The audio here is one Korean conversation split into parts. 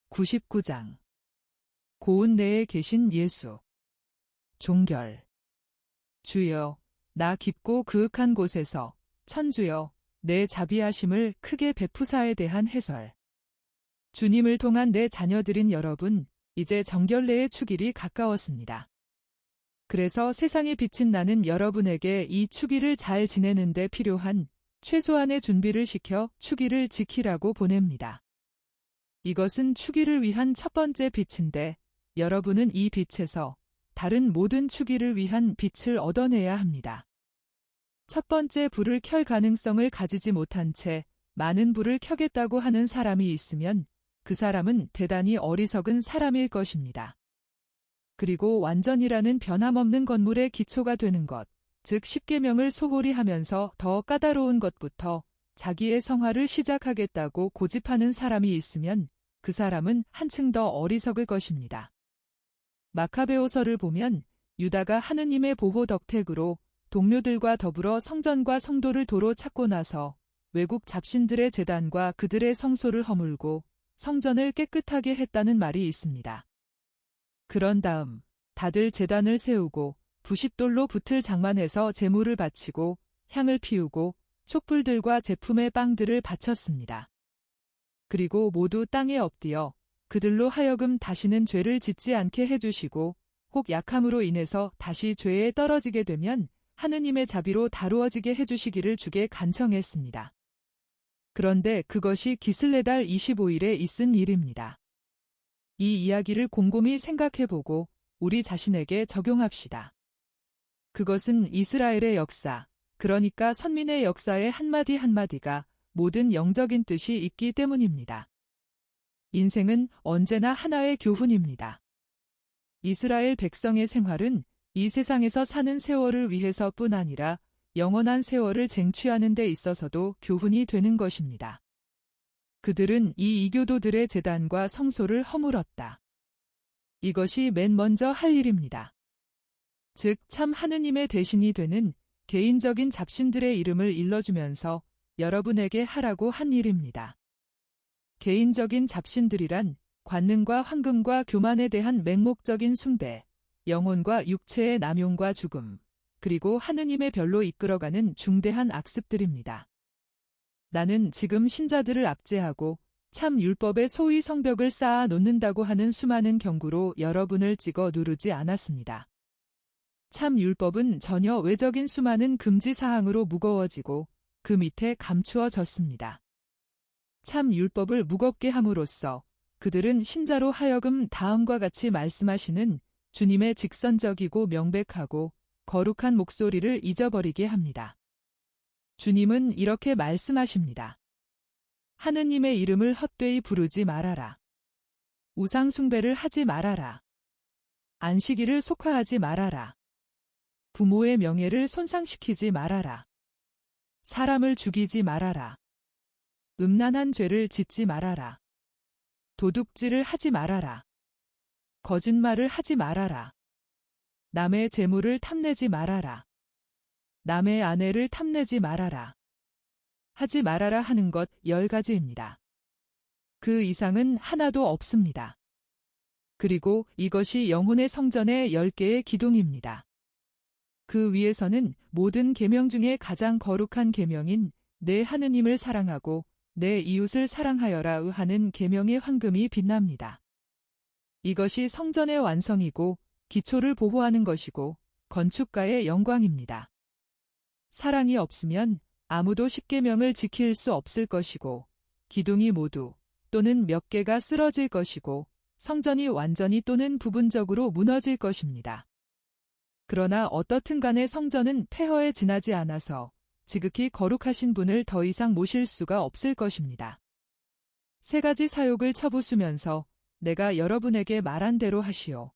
99장 고운 내에 계신 예수. 종결. 주여, 나 깊고 그윽한 곳에서 천주여, 내 자비하심을 크게 베푸사에 대한 해설. 주님을 통한 내 자녀들인 여러분, 이제 정결례의 축일이 가까웠습니다. 그래서 세상에 비친 나는 여러분에게 이 축일을 잘 지내는 데 필요한 최소한의 준비를 시켜 축일을 지키라고 보냅니다. 이것은 축일을 위한 첫 번째 빛인데 여러분은 이 빛에서 다른 모든 축일을 위한 빛을 얻어내야 합니다. 첫 번째 불을 켤 가능성을 가지지 못한 채 많은 불을 켜겠다고 하는 사람이 있으면 그 사람은 대단히 어리석은 사람일 것입니다. 그리고 완전이라는 변함없는 건물의 기초가 되는 것, 즉 십계명을 소홀히 하면서 더 까다로운 것부터 자기의 성화를 시작하겠다고 고집하는 사람이 있으면 그 사람은 한층 더 어리석을 것입니다. 마카베오서를 보면 유다가 하느님의 보호 덕택으로 동료들과 더불어 성전과 성도를 도로 찾고 나서 외국 잡신들의 제단과 그들의 성소를 허물고 성전을 깨끗하게 했다는 말이 있습니다. 그런 다음 다들 제단을 세우고 부싯돌로 붓을 장만해서 제물을 바치고 향을 피우고 촛불들과 제품의 빵들을 바쳤습니다. 그리고 모두 땅에 엎드려 그들로 하여금 다시는 죄를 짓지 않게 해주시고 혹 약함으로 인해서 다시 죄에 떨어지게 되면 하느님의 자비로 다루어지게 해주시기를 주께 간청했습니다. 그런데 그것이 기슬레달 25일에 있은 일입니다. 이 이야기를 곰곰이 생각해보고 우리 자신에게 적용합시다. 그것은 이스라엘의 역사, 그러니까 선민의 역사의 한마디 한마디가 모든 영적인 뜻이 있기 때문입니다. 인생은 언제나 하나의 교훈입니다. 이스라엘 백성의 생활은 이 세상에서 사는 세월을 위해서뿐 아니라 영원한 세월을 쟁취하는 데 있어서도 교훈이 되는 것입니다. 그들은 이 이교도들의 제단과 성소를 허물었다. 이것이 맨 먼저 할 일입니다. 즉 참 하느님의 대신이 되는 개인적인 잡신들의 이름을 일러주면서 여러분에게 하라고 한 일입니다. 개인적인 잡신들이란 관능과 황금과 교만에 대한 맹목적인 숭배, 영혼과 육체의 남용과 죽음, 그리고 하느님의 별로 이끌어가는 중대한 악습들입니다. 나는 지금 신자들을 압제하고 참 율법의 소위 성벽을 쌓아 놓는다고 하는 수많은 경구로 여러분을 찍어 누르지 않았습니다. 참 율법은 전혀 외적인 수많은 금지 사항으로 무거워지고 그 밑에 감추어졌습니다. 참 율법을 무겁게 함으로써 그들은 신자로 하여금 다음과 같이 말씀하시는 주님의 직선적이고 명백하고 거룩한 목소리를 잊어버리게 합니다. 주님은 이렇게 말씀하십니다. 하느님의 이름을 헛되이 부르지 말아라. 우상 숭배를 하지 말아라. 안식일을 속화하지 말아라. 부모의 명예를 손상시키지 말아라. 사람을 죽이지 말아라. 음란한 죄를 짓지 말아라. 도둑질을 하지 말아라. 거짓말을 하지 말아라. 남의 재물을 탐내지 말아라. 남의 아내를 탐내지 말아라. 하지 말아라 하는 것 10가지입니다. 그 이상은 하나도 없습니다. 그리고 이것이 영혼의 성전의 10개의 기둥입니다. 그 위에서는 모든 계명 중에 가장 거룩한 계명인 내 하느님을 사랑하고 내 이웃을 사랑하여라 하는 계명의 황금이 빛납니다. 이것이 성전의 완성이고 기초를 보호하는 것이고 건축가의 영광입니다. 사랑이 없으면 아무도 십계명을 지킬 수 없을 것이고 기둥이 모두 또는 몇 개가 쓰러질 것이고 성전이 완전히 또는 부분적으로 무너질 것입니다. 그러나 어떻든 간에 성전은 폐허에 지나지 않아서 지극히 거룩하신 분을 더 이상 모실 수가 없을 것입니다. 3가지 사욕을 쳐부수면서 내가 여러분에게 말한 대로 하시오.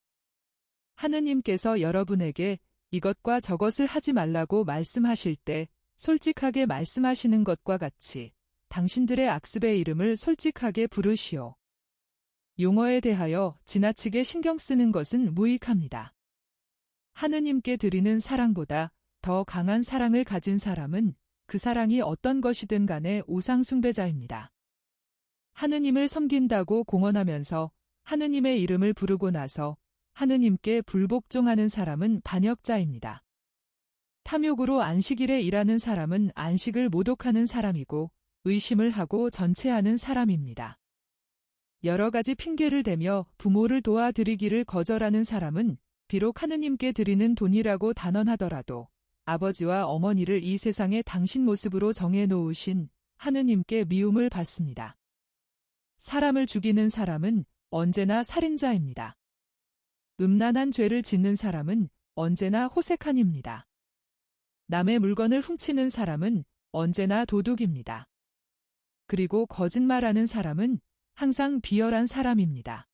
하느님께서 여러분에게 이것과 저것을 하지 말라고 말씀하실 때 솔직하게 말씀하시는 것과 같이 당신들의 악습의 이름을 솔직하게 부르시오. 용어에 대하여 지나치게 신경 쓰는 것은 무익합니다. 하느님께 드리는 사랑보다 더 강한 사랑을 가진 사람은 그 사랑이 어떤 것이든 간에 우상 숭배자입니다. 하느님을 섬긴다고 공언하면서 하느님의 이름을 부르고 나서 하느님께 불복종하는 사람은 반역자입니다. 탐욕으로 안식일에 일하는 사람은 안식을 모독하는 사람이고 의심을 하고 전체하는 사람입니다. 여러 가지 핑계를 대며 부모를 도와드리기를 거절하는 사람은 비록 하느님께 드리는 돈이라고 단언하더라도 아버지와 어머니를 이 세상에 당신 모습으로 정해놓으신 하느님께 미움을 받습니다. 사람을 죽이는 사람은 언제나 살인자입니다. 음란한 죄를 짓는 사람은 언제나 호색한입니다. 남의 물건을 훔치는 사람은 언제나 도둑입니다. 그리고 거짓말하는 사람은 항상 비열한 사람입니다.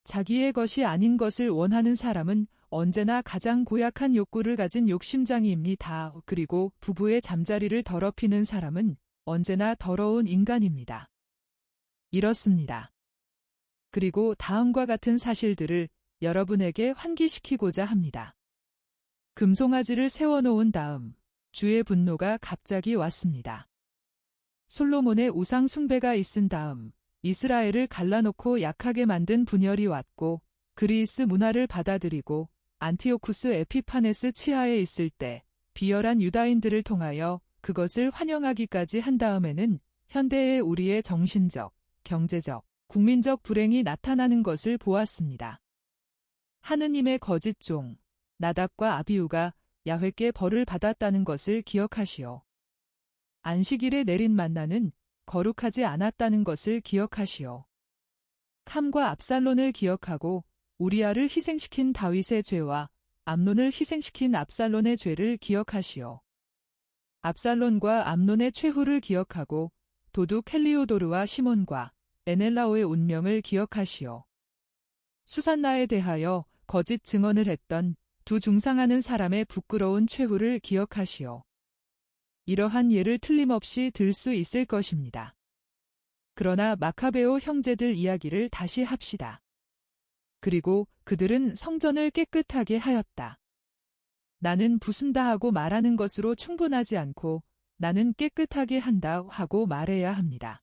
자기의 것이 아닌 것을 원하는 사람은 언제나 가장 고약한 욕구를 가진 욕심장이입니다. 그리고 부부의 잠자리를 더럽히는 사람은 언제나 더러운 인간입니다. 이렇습니다. 그리고 다음과 같은 사실들을 여러분에게 환기시키고자 합니다. 금송아지를 세워놓은 다음 주의 분노가 갑자기 왔습니다. 솔로몬의 우상 숭배가 있은 다음 이스라엘을 갈라놓고 약하게 만든 분열이 왔고 그리스 문화를 받아들이고 안티오쿠스 에피파네스 치하에 있을 때 비열한 유다인들을 통하여 그것을 환영하기까지 한 다음에는 현대의 우리의 정신적, 경제적, 국민적 불행이 나타나는 것을 보았습니다. 하느님의 거짓 종 나답과 아비후가 야훼께 벌을 받았다는 것을 기억하시오. 안식일에 내린 만나는 거룩하지 않았다는 것을 기억하시오. 캄과 압살론을 기억하고 우리아를 희생시킨 다윗의 죄와 암논을 희생시킨 압살론의 죄를 기억하시오. 압살론과 암논의 최후를 기억하고 도둑 헬리오도르와 시몬과 에넬라오의 운명을 기억하시오. 수산나에 대하여 거짓 증언을 했던 두 중상하는 사람의 부끄러운 최후를 기억하시오. 이러한 예를 틀림없이 들 수 있을 것입니다. 그러나 마카베오 형제들 이야기를 다시 합시다. 그리고 그들은 성전을 깨끗하게 하였다. 나는 부순다 하고 말하는 것으로 충분하지 않고 나는 깨끗하게 한다 하고 말해야 합니다.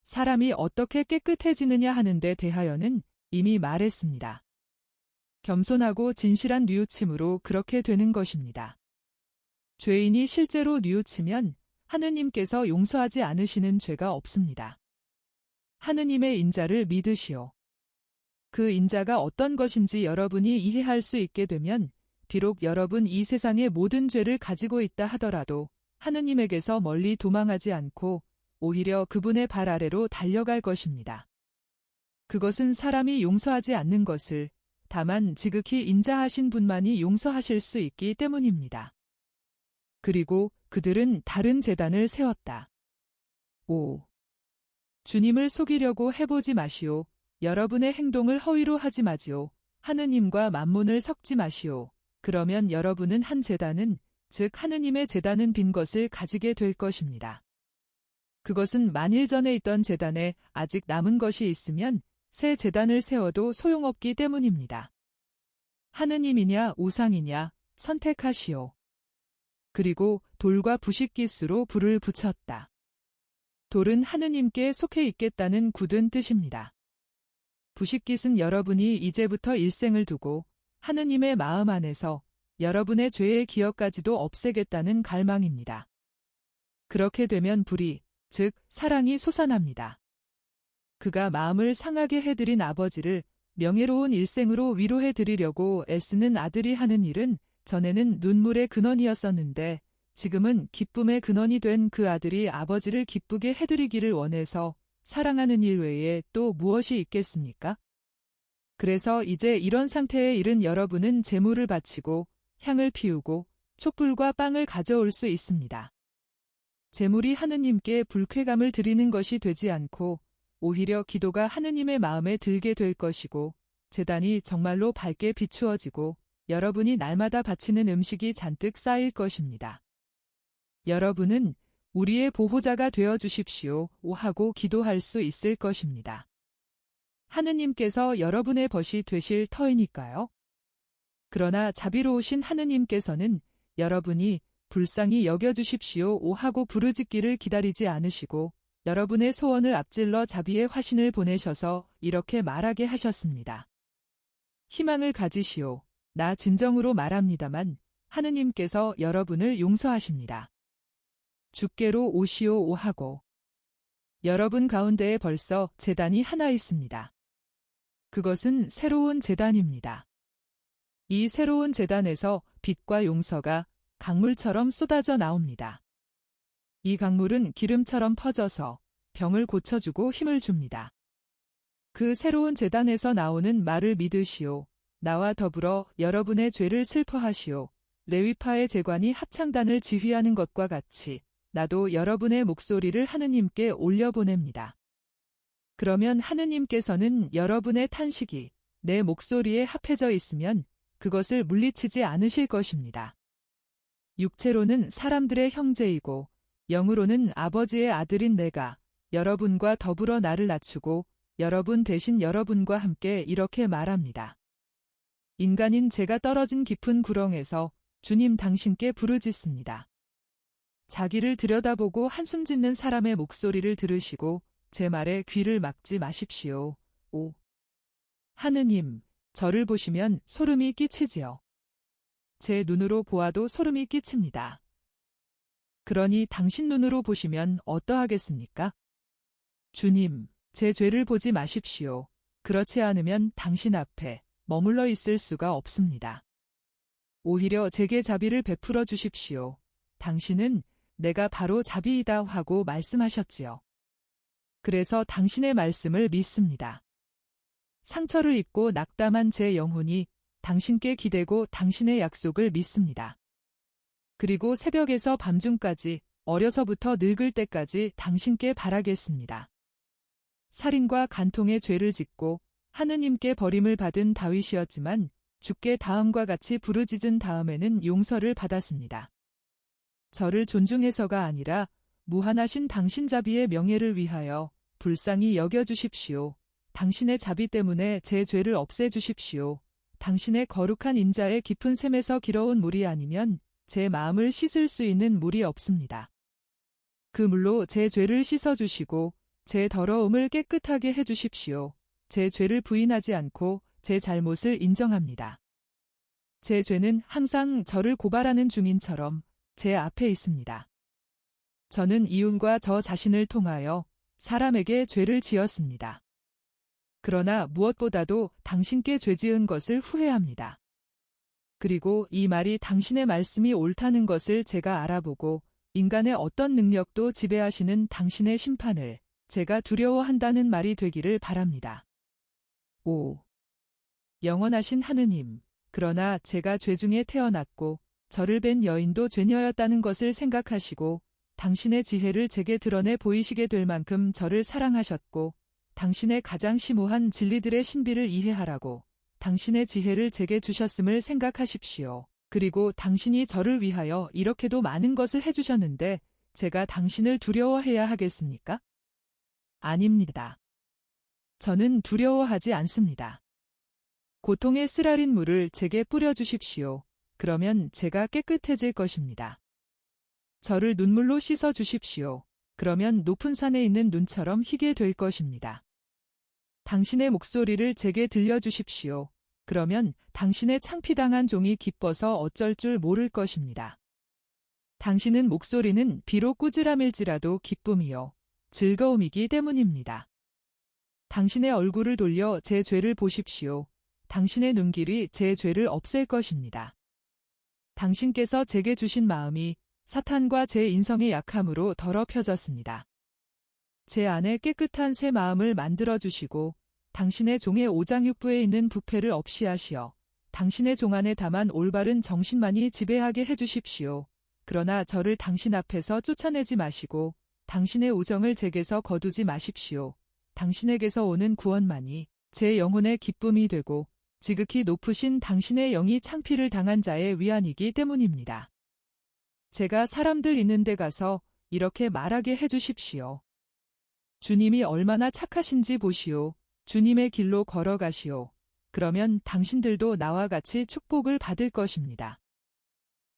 사람이 어떻게 깨끗해지느냐 하는 데 대하여는 이미 말했습니다. 겸손하고 진실한 뉘우침으로 그렇게 되는 것입니다. 죄인이 실제로 뉘우치면 하느님께서 용서하지 않으시는 죄가 없습니다. 하느님의 인자를 믿으시오. 그 인자가 어떤 것인지 여러분이 이해할 수 있게 되면 비록 여러분 이 세상의 모든 죄를 가지고 있다 하더라도 하느님에게서 멀리 도망하지 않고 오히려 그분의 발 아래로 달려갈 것입니다. 그것은 사람이 용서하지 않는 것을 다만 지극히 인자하신 분만이 용서하실 수 있기 때문입니다. 그리고 그들은 다른 제단을 세웠다. 5. 주님을 속이려고 해보지 마시오. 여러분의 행동을 허위로 하지 마시오. 하느님과 만몬을 섞지 마시오. 그러면 여러분은 한 제단은, 즉 하느님의 제단은 빈 것을 가지게 될 것입니다. 그것은 만일 전에 있던 제단에 아직 남은 것이 있으면 새 제단을 세워도 소용없기 때문입니다. 하느님이냐 우상이냐 선택하시오. 그리고 돌과 부식기수로 불을 붙였다. 돌은 하느님께 속해 있겠다는 굳은 뜻입니다. 부식깃은 여러분이 이제부터 일생을 두고 하느님의 마음 안에서 여러분의 죄의 기억까지도 없애겠다는 갈망입니다. 그렇게 되면 불이, 즉 사랑이 솟아납니다. 그가 마음을 상하게 해드린 아버지를 명예로운 일생으로 위로해드리려고 애쓰는 아들이 하는 일은 전에는 눈물의 근원이었었는데 지금은 기쁨의 근원이 된 그 아들이 아버지를 기쁘게 해드리기를 원해서 사랑하는 일 외에 또 무엇이 있겠습니까? 그래서 이제 이런 상태에 이른 여러분은 제물을 바치고 향을 피우고 촛불과 빵을 가져올 수 있습니다. 제물이 하느님께 불쾌감을 드리는 것이 되지 않고 오히려 기도가 하느님의 마음에 들게 될 것이고 제단이 정말로 밝게 비추어지고 여러분이 날마다 바치는 음식이 잔뜩 쌓일 것입니다. 여러분은 우리의 보호자가 되어 주십시오 하고 기도할 수 있을 것입니다. 하느님께서 여러분의 벗이 되실 터이니까요. 그러나 자비로우신 하느님께서는 여러분이 불쌍히 여겨주십시오 하고 부르짖기를 기다리지 않으시고 여러분의 소원을 앞질러 자비의 화신을 보내셔서 이렇게 말하게 하셨습니다. 희망을 가지시오. 나 진정으로 말합니다만 하느님께서 여러분을 용서하십니다. 주께로 오시오 하고 여러분 가운데에 벌써 제단이 하나 있습니다. 그것은 새로운 제단입니다. 이 새로운 제단에서 빛과 용서가 강물처럼 쏟아져 나옵니다. 이 강물은 기름처럼 퍼져서 병을 고쳐주고 힘을 줍니다. 그 새로운 제단에서 나오는 말을 믿으시오. 나와 더불어 여러분의 죄를 슬퍼하시오. 레위파의 제관이 합창단을 지휘하는 것과 같이 나도 여러분의 목소리를 하느님께 올려보냅니다. 그러면 하느님께서는 여러분의 탄식이 내 목소리에 합해져 있으면 그것을 물리치지 않으실 것입니다. 육체로는 사람들의 형제이고 영으로는 아버지의 아들인 내가 여러분과 더불어 나를 낮추고 여러분 대신 여러분과 함께 이렇게 말합니다. 인간인 제가 떨어진 깊은 구렁에서 주님 당신께 부르짖습니다. 자기를 들여다보고 한숨 짓는 사람의 목소리를 들으시고 제 말에 귀를 막지 마십시오. 오. 하느님, 저를 보시면 소름이 끼치지요. 제 눈으로 보아도 소름이 끼칩니다. 그러니 당신 눈으로 보시면 어떠하겠습니까? 주님, 제 죄를 보지 마십시오. 그렇지 않으면 당신 앞에 머물러 있을 수가 없습니다. 오히려 제게 자비를 베풀어 주십시오. 당신은 내가 바로 자비이다 하고 말씀하셨지요. 그래서 당신의 말씀을 믿습니다. 상처를 입고 낙담한 제 영혼이 당신께 기대고 당신의 약속을 믿습니다. 그리고 새벽에서 밤중까지 어려서부터 늙을 때까지 당신께 바라겠습니다. 살인과 간통의 죄를 짓고 하느님께 버림을 받은 다윗이었지만 주께 다음과 같이 부르짖은 다음에는 용서를 받았습니다. 저를 존중해서가 아니라 무한하신 당신 자비의 명예를 위하여 불쌍히 여겨주십시오. 당신의 자비 때문에 제 죄를 없애주십시오. 당신의 거룩한 인자의 깊은 샘에서 길어온 물이 아니면 제 마음을 씻을 수 있는 물이 없습니다. 그 물로 제 죄를 씻어주시고 제 더러움을 깨끗하게 해주십시오. 제 죄를 부인하지 않고 제 잘못을 인정합니다. 제 죄는 항상 저를 고발하는 중인처럼 제 앞에 있습니다. 저는 이윤과 저 자신을 통하여 사람에게 죄를 지었습니다. 그러나 무엇보다도 당신께 죄 지은 것을 후회합니다. 그리고 이 말이 당신의 말씀이 옳다는 것을 제가 알아보고 인간의 어떤 능력도 지배하시는 당신의 심판을 제가 두려워한다는 말이 되기를 바랍니다. 5. 영원하신 하느님, 그러나 제가 죄 중에 태어났고 저를 뵌 여인도 죄녀였다는 것을 생각하시고 당신의 지혜를 제게 드러내 보이시게 될 만큼 저를 사랑하셨고 당신의 가장 심오한 진리들의 신비를 이해하라고 당신의 지혜를 제게 주셨음을 생각하십시오. 그리고 당신이 저를 위하여 이렇게도 많은 것을 해주셨는데 제가 당신을 두려워해야 하겠습니까? 아닙니다. 저는 두려워하지 않습니다. 고통의 쓰라린 물을 제게 뿌려주십시오. 그러면 제가 깨끗해질 것입니다. 저를 눈물로 씻어 주십시오. 그러면 높은 산에 있는 눈처럼 희게 될 것입니다. 당신의 목소리를 제게 들려주십시오. 그러면 당신의 창피당한 종이 기뻐서 어쩔 줄 모를 것입니다. 당신은 목소리는 비록 꾸지람일지라도 기쁨이요 즐거움이기 때문입니다. 당신의 얼굴을 돌려 제 죄를 보십시오. 당신의 눈길이 제 죄를 없앨 것입니다. 당신께서 제게 주신 마음이 사탄과 제 인성의 약함으로 더럽혀졌습니다. 제 안에 깨끗한 새 마음을 만들어주시고 당신의 종의 오장육부에 있는 부패를 없이 하시어 당신의 종 안에 다만 올바른 정신만이 지배하게 해주십시오. 그러나 저를 당신 앞에서 쫓아내지 마시고 당신의 우정을 제게서 거두지 마십시오. 당신에게서 오는 구원만이 제 영혼의 기쁨이 되고 지극히 높으신 당신의 영이 창피를 당한 자의 위안이기 때문입니다. 제가 사람들 있는 데 가서 이렇게 말하게 해주십시오. 주님이 얼마나 착하신지 보시오. 주님의 길로 걸어가시오. 그러면 당신들도 나와 같이 축복을 받을 것입니다.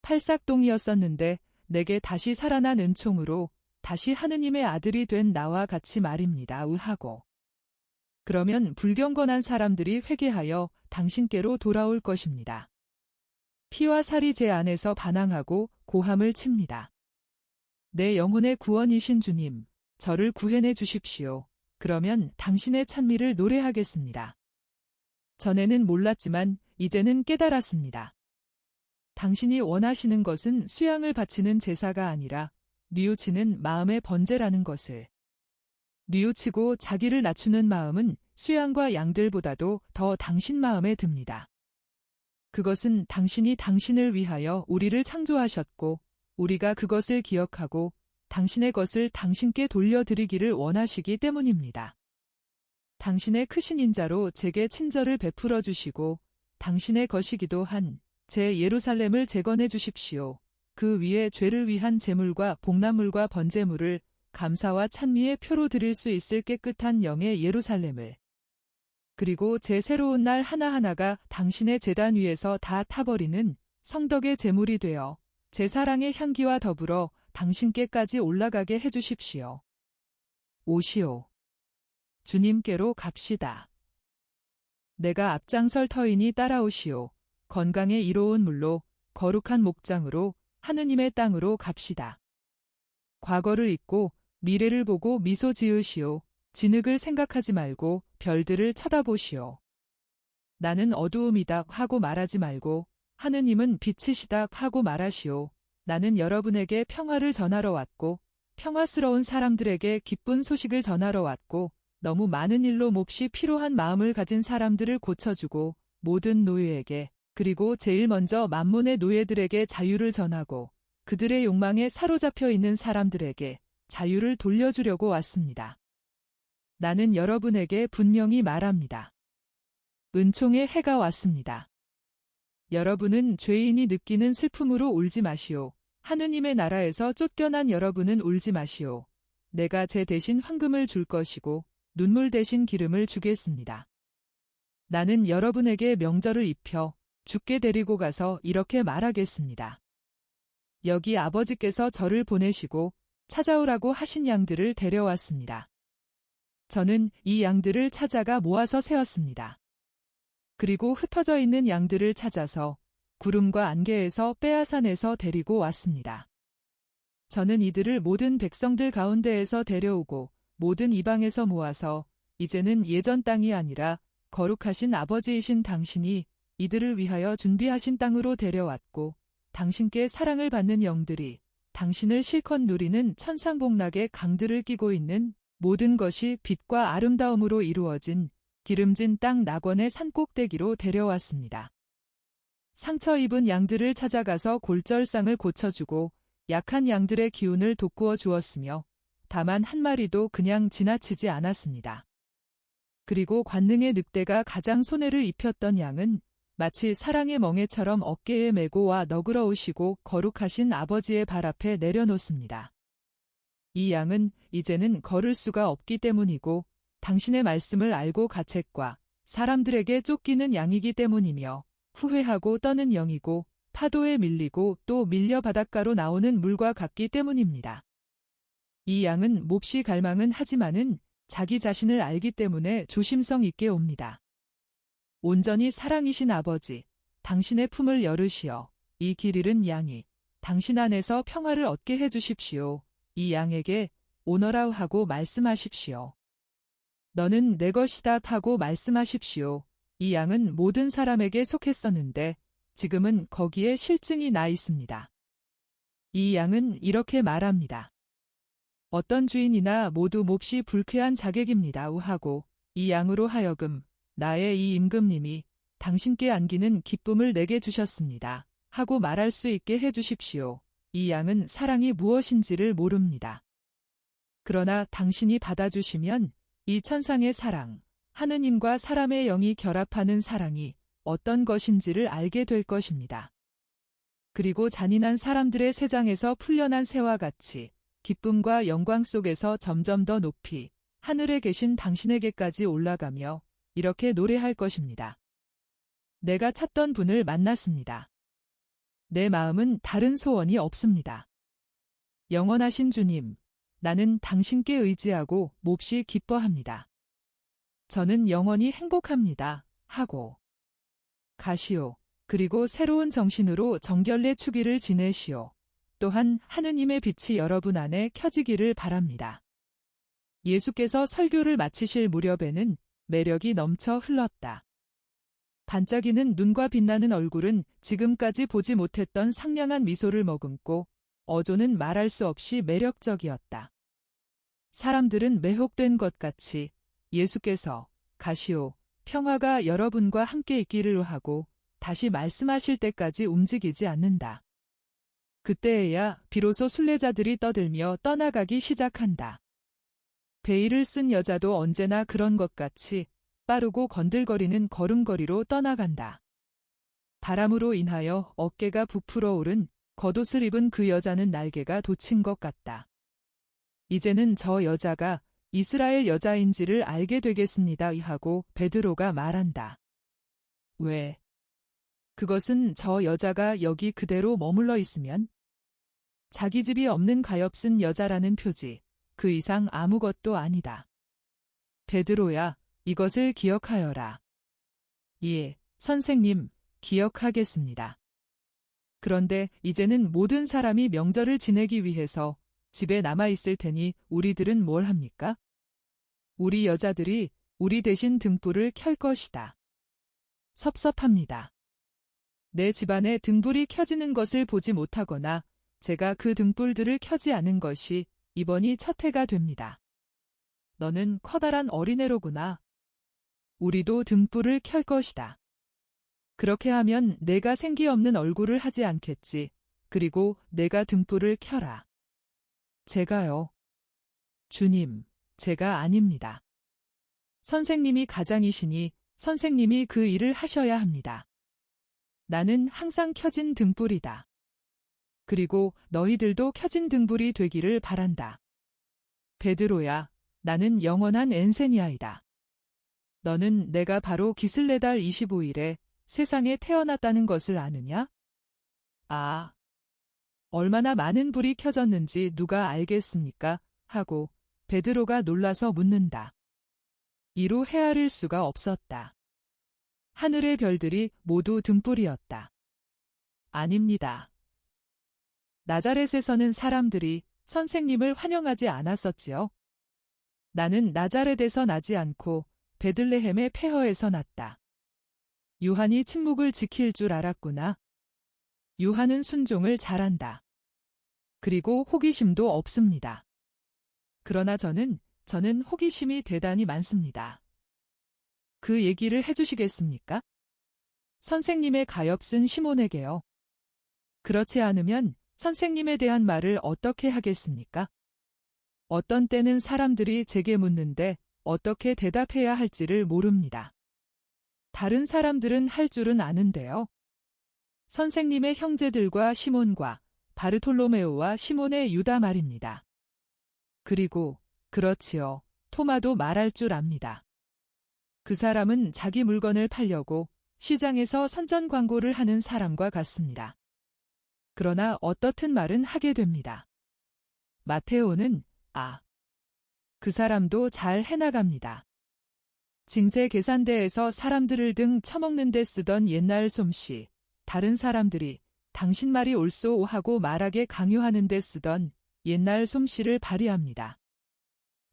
팔싹동이었었는데 내게 다시 살아난 은총으로 다시 하느님의 아들이 된 나와 같이 말입니다. 하고. 그러면 불경건한 사람들이 회개하여 당신께로 돌아올 것입니다. 피와 살이 제 안에서 반항하고 고함을 칩니다. 내 영혼의 구원이신 주님, 저를 구해내 주십시오. 그러면 당신의 찬미를 노래하겠습니다. 전에는 몰랐지만 이제는 깨달았습니다. 당신이 원하시는 것은 수양을 바치는 제사가 아니라 뉘우치는 마음의 번제라는 것을. 뉘우치고 자기를 낮추는 마음은 수양과 양들보다도 더 당신 마음에 듭니다. 그것은 당신이 당신을 위하여 우리를 창조하셨고 우리가 그것을 기억하고 당신의 것을 당신께 돌려드리기를 원하시기 때문입니다. 당신의 크신 인자로 제게 친절을 베풀어 주시고 당신의 것이기도 한 제 예루살렘을 재건해 주십시오. 그 위에 죄를 위한 제물과 복나물과 번제물을 감사와 찬미의 표로 드릴 수 있을 깨끗한 영의 예루살렘을. 그리고 제 새로운 날 하나하나가 당신의 제단 위에서 다 타버리는 성덕의 제물이 되어 제 사랑의 향기와 더불어 당신께까지 올라가게 해주십시오. 오시오. 주님께로 갑시다. 내가 앞장설 터이니 따라오시오. 건강에 이로운 물로 거룩한 목장으로 하느님의 땅으로 갑시다. 과거를 잊고 미래를 보고 미소 지으시오. 진흙을 생각하지 말고 별들을 쳐다보시오. 나는 어두움이다 하고 말하지 말고 하느님은 빛이시다 하고 말하시오. 나는 여러분에게 평화를 전하러 왔고 평화스러운 사람들에게 기쁜 소식을 전하러 왔고 너무 많은 일로 몹시 피로한 마음을 가진 사람들을 고쳐주고 모든 노예에게 그리고 제일 먼저 만몬의 노예들에게 자유를 전하고 그들의 욕망에 사로잡혀 있는 사람들에게 자유를 돌려주려고 왔습니다. 나는 여러분에게 분명히 말합니다. 은총의 해가 왔습니다. 여러분은 죄인이 느끼는 슬픔으로 울지 마시오. 하느님의 나라에서 쫓겨난 여러분은 울지 마시오. 내가 제 대신 황금을 줄 것이고 눈물 대신 기름을 주겠습니다. 나는 여러분에게 명절을 입혀 주께 데리고 가서 이렇게 말하겠습니다. 여기 아버지께서 저를 보내시고 찾아오라고 하신 양들을 데려왔습니다. 저는 이 양들을 찾아가 모아서 세웠습니다. 그리고 흩어져 있는 양들을 찾아서 구름과 안개에서 빼앗아내서 데리고 왔습니다. 저는 이들을 모든 백성들 가운데에서 데려오고 모든 이방에서 모아서 이제는 예전 땅이 아니라 거룩하신 아버지이신 당신이 이들을 위하여 준비하신 땅으로 데려왔고 당신께 사랑을 받는 영들이 당신을 실컷 누리는 천상복락의 강들을 끼고 있는 모든 것이 빛과 아름다움으로 이루어진 기름진 땅 낙원의 산꼭대기로 데려왔습니다. 상처 입은 양들을 찾아가서 골절상을 고쳐주고 약한 양들의 기운을 돋구어 주었으며 다만 한 마리도 그냥 지나치지 않았습니다. 그리고 관능의 늑대가 가장 손해를 입혔던 양은 마치 사랑의 멍에처럼 어깨에 메고 와 너그러우시고 거룩하신 아버지의 발 앞에 내려놓습니다. 이 양은 이제는 걸을 수가 없기 때문이고 당신의 말씀을 알고 가책과 사람들에게 쫓기는 양이기 때문이며 후회하고 떠는 영이고 파도에 밀리고 또 밀려 바닷가로 나오는 물과 같기 때문입니다. 이 양은 몹시 갈망은 하지만은 자기 자신을 알기 때문에 조심성 있게 옵니다. 온전히 사랑이신 아버지, 당신의 품을 열으시어 이 길 잃은 양이 당신 안에서 평화를 얻게 해주십시오. 이 양에게 오너라 하고 말씀하십시오. 너는 내 것이다 하고 말씀하십시오. 이 양은 모든 사람에게 속했었는데 지금은 거기에 실증이 나 있습니다. 이 양은 이렇게 말합니다. 어떤 주인이나 모두 몹시 불쾌한 자객입니다. 하고 이 양으로 하여금 나의 이 임금님이 당신께 안기는 기쁨을 내게 주셨습니다. 하고 말할 수 있게 해주십시오. 이 양은 사랑이 무엇인지를 모릅니다. 그러나 당신이 받아주시면 이 천상의 사랑, 하느님과 사람의 영이 결합하는 사랑이 어떤 것인지를 알게 될 것입니다. 그리고 잔인한 사람들의 세장에서 풀려난 새와 같이 기쁨과 영광 속에서 점점 더 높이 하늘에 계신 당신에게까지 올라가며 이렇게 노래할 것입니다. 내가 찾던 분을 만났습니다. 내 마음은 다른 소원이 없습니다. 영원하신 주님, 나는 당신께 의지하고 몹시 기뻐합니다. 저는 영원히 행복합니다. 하고 가시오. 그리고 새로운 정신으로 정결례 추기를 지내시오. 또한 하느님의 빛이 여러분 안에 켜지기를 바랍니다. 예수께서 설교를 마치실 무렵에는 매력이 넘쳐 흘렀다. 반짝이는 눈과 빛나는 얼굴은 지금까지 보지 못했던 상냥한 미소를 머금고 어조는 말할 수 없이 매력적이었다. 사람들은 매혹된 것 같이 예수께서 가시오, 평화가 여러분과 함께 있기를 하고 다시 말씀하실 때까지 움직이지 않는다. 그때에야 비로소 순례자들이 떠들며 떠나가기 시작한다. 베일을 쓴 여자도 언제나 그런 것 같이 빠르고 건들거리는 걸음걸이로 떠나간다. 바람으로 인하여 어깨가 부풀어 오른 겉옷을 입은 그 여자는 날개가 돋친 것 같다. 이제는 저 여자가 이스라엘 여자인지를 알게 되겠습니다. 하고 베드로가 말한다. 왜? 그것은 저 여자가 여기 그대로 머물러 있으면 자기 집이 없는 가엾은 여자라는 표지, 그 이상 아무것도 아니다. 베드로야, 이것을 기억하여라. 예, 선생님, 기억하겠습니다. 그런데 이제는 모든 사람이 명절을 지내기 위해서 집에 남아있을 테니 우리들은 뭘 합니까? 우리 여자들이 우리 대신 등불을 켤 것이다. 섭섭합니다. 내 집안에 등불이 켜지는 것을 보지 못하거나 제가 그 등불들을 켜지 않은 것이 이번이 첫 해가 됩니다. 너는 커다란 어린애로구나. 우리도 등불을 켤 것이다. 그렇게 하면 내가 생기 없는 얼굴을 하지 않겠지. 그리고 내가 등불을 켜라. 제가요. 주님, 제가 아닙니다. 선생님이 가장이시니 선생님이 그 일을 하셔야 합니다. 나는 항상 켜진 등불이다. 그리고 너희들도 켜진 등불이 되기를 바란다. 베드로야, 나는 영원한 엔세니아이다. 너는 내가 바로 기슬레달 25일에 세상에 태어났다는 것을 아느냐? 아, 얼마나 많은 불이 켜졌는지 누가 알겠습니까? 하고 베드로가 놀라서 묻는다. 이루 헤아릴 수가 없었다. 하늘의 별들이 모두 등불이었다. 아닙니다. 나자렛에서는 사람들이 선생님을 환영하지 않았었지요. 나는 나자렛에서 나지 않고 베들레헴의 폐허에서 났다. 요한이 침묵을 지킬 줄 알았구나. 요한은 순종을 잘한다. 그리고 호기심도 없습니다. 그러나 저는 호기심이 대단히 많습니다. 그 얘기를 해주시겠습니까? 선생님의 가엾은 시몬에게요. 그렇지 않으면 선생님에 대한 말을 어떻게 하겠습니까? 어떤 때는 사람들이 제게 묻는데 어떻게 대답해야 할지를 모릅니다. 다른 사람들은 할 줄은 아는데요. 선생님의 형제들과 시몬과 바르톨로메오와 시몬의 유다 말입니다. 그리고 그렇지요. 토마도 말할 줄 압니다. 그 사람은 자기 물건을 팔려고 시장에서 선전 광고를 하는 사람과 같습니다. 그러나 어떻든 말은 하게 됩니다. 마테오는 그 사람도 잘 해나갑니다. 징세 계산대에서 사람들을 등 쳐먹는 데 쓰던 옛날 솜씨, 다른 사람들이 당신 말이 옳소 하고 말하게 강요하는 데 쓰던 옛날 솜씨를 발휘합니다.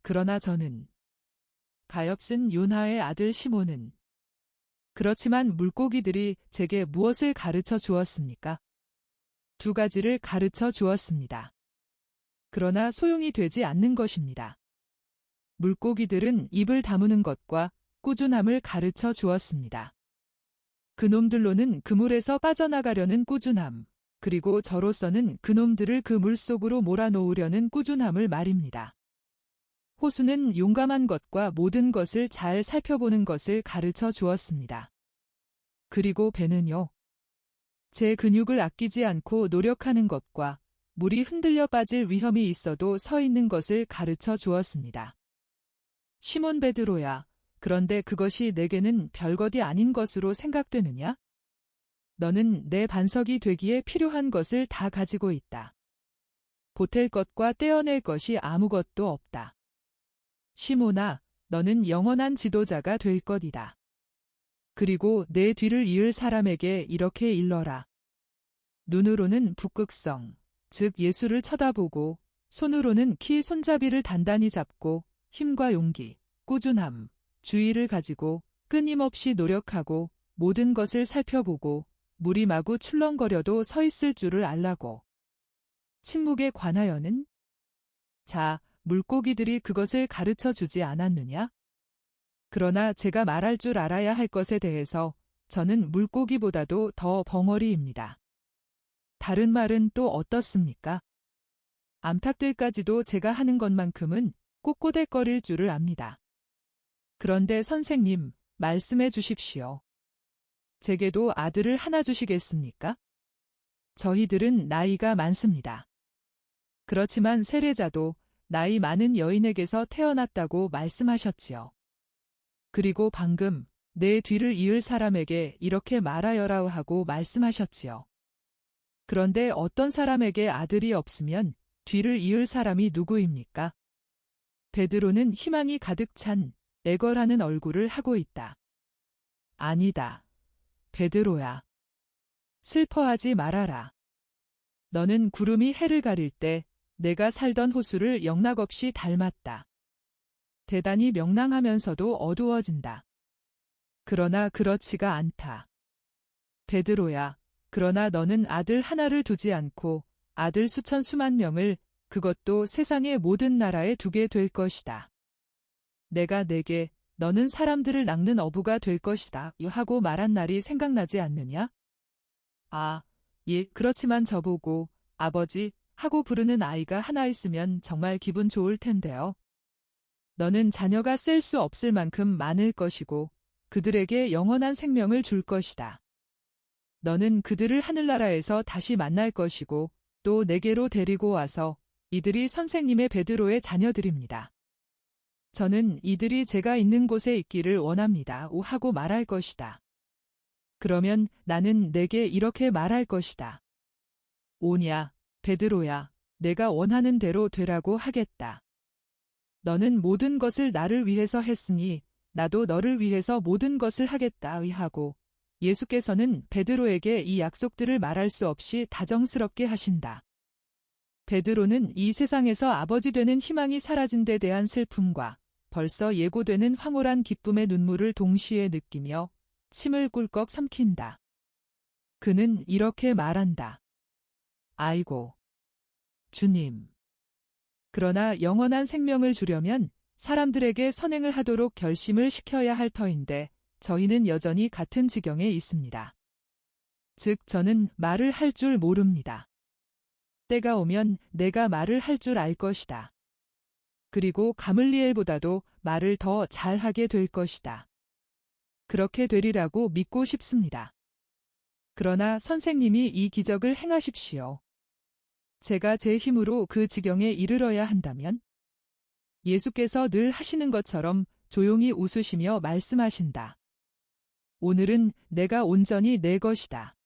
그러나 저는 가엾은 요나의 아들 시몬은 그렇지만 물고기들이 제게 무엇을 가르쳐 주었습니까? 두 가지를 가르쳐 주었습니다. 그러나 소용이 되지 않는 것입니다. 물고기들은 입을 다무는 것과 꾸준함을 가르쳐 주었습니다. 그놈들로는 그물에서 빠져나가려는 꾸준함, 그리고 저로서는 그놈들을 그 물속으로 몰아놓으려는 꾸준함을 말입니다. 호수는 용감한 것과 모든 것을 잘 살펴보는 것을 가르쳐 주었습니다. 그리고 배는요. 제 근육을 아끼지 않고 노력하는 것과 물이 흔들려 빠질 위험이 있어도 서 있는 것을 가르쳐 주었습니다. 시몬 베드로야, 그런데 그것이 내게는 별것이 아닌 것으로 생각되느냐? 너는 내 반석이 되기에 필요한 것을 다 가지고 있다. 보탤 것과 떼어낼 것이 아무것도 없다. 시몬아, 너는 영원한 지도자가 될 것이다. 그리고 내 뒤를 이을 사람에게 이렇게 일러라. 눈으로는 북극성, 즉 예수를 쳐다보고 손으로는 키 손잡이를 단단히 잡고 힘과 용기, 꾸준함, 주의를 가지고 끊임없이 노력하고 모든 것을 살펴보고 물이 마구 출렁거려도 서 있을 줄을 알라고. 침묵에 관하여는 자, 물고기들이 그것을 가르쳐 주지 않았느냐? 그러나 제가 말할 줄 알아야 할 것에 대해서 저는 물고기보다도 더 벙어리입니다. 다른 말은 또 어떻습니까? 암탉들까지도 제가 하는 것만큼은 꼬꼬대거릴 줄을 압니다. 그런데 선생님, 말씀해 주십시오. 제게도 아들을 하나 주시겠습니까? 저희들은 나이가 많습니다. 그렇지만 세례자도 나이 많은 여인에게서 태어났다고 말씀하셨지요. 그리고 방금 내 뒤를 이을 사람에게 이렇게 말하여라 하고 말씀하셨지요. 그런데 어떤 사람에게 아들이 없으면 뒤를 이을 사람이 누구입니까? 베드로는 희망이 가득 찬 애걸하는 얼굴을 하고 있다. 아니다. 베드로야. 슬퍼하지 말아라. 너는 구름이 해를 가릴 때 내가 살던 호수를 영락없이 닮았다. 대단히 명랑하면서도 어두워진다. 그러나 그렇지가 않다. 베드로야, 그러나 너는 아들 하나를 두지 않고 아들 수천 수만 명을, 그것도 세상의 모든 나라에 두게 될 것이다. 내가 내게 너는 사람들을 낚는 어부가 될 것이다 하고 말한 날이 생각나지 않느냐? 아, 예, 그렇지만 저보고 아버지 하고 부르는 아이가 하나 있으면 정말 기분 좋을 텐데요. 너는 자녀가 셀 수 없을 만큼 많을 것이고 그들에게 영원한 생명을 줄 것이다. 너는 그들을 하늘나라에서 다시 만날 것이고 또 내게로 데리고 와서 이들이 선생님의 베드로의 자녀들입니다. 저는 이들이 제가 있는 곳에 있기를 원합니다. 하고 말할 것이다. 그러면 나는 내게 이렇게 말할 것이다. 오냐, 베드로야, 내가 원하는 대로 되라고 하겠다. 너는 모든 것을 나를 위해서 했으니 나도 너를 위해서 모든 것을 하겠다 하고 예수께서는 베드로에게 이 약속들을 말할 수 없이 다정스럽게 하신다. 베드로는 이 세상에서 아버지 되는 희망이 사라진 데 대한 슬픔과 벌써 예고되는 황홀한 기쁨의 눈물을 동시에 느끼며 침을 꿀꺽 삼킨다. 그는 이렇게 말한다. 아이고, 주님. 그러나 영원한 생명을 주려면 사람들에게 선행을 하도록 결심을 시켜야 할 터인데 저희는 여전히 같은 지경에 있습니다. 즉 저는 말을 할 줄 모릅니다. 때가 오면 내가 말을 할 줄 알 것이다. 그리고 가물리엘보다도 말을 더 잘하게 될 것이다. 그렇게 되리라고 믿고 싶습니다. 그러나 선생님이 이 기적을 행하십시오. 제가 제 힘으로 그 지경에 이르러야 한다면? 예수께서 늘 하시는 것처럼 조용히 웃으시며 말씀하신다. 오늘은 내가 온전히 내 것이다.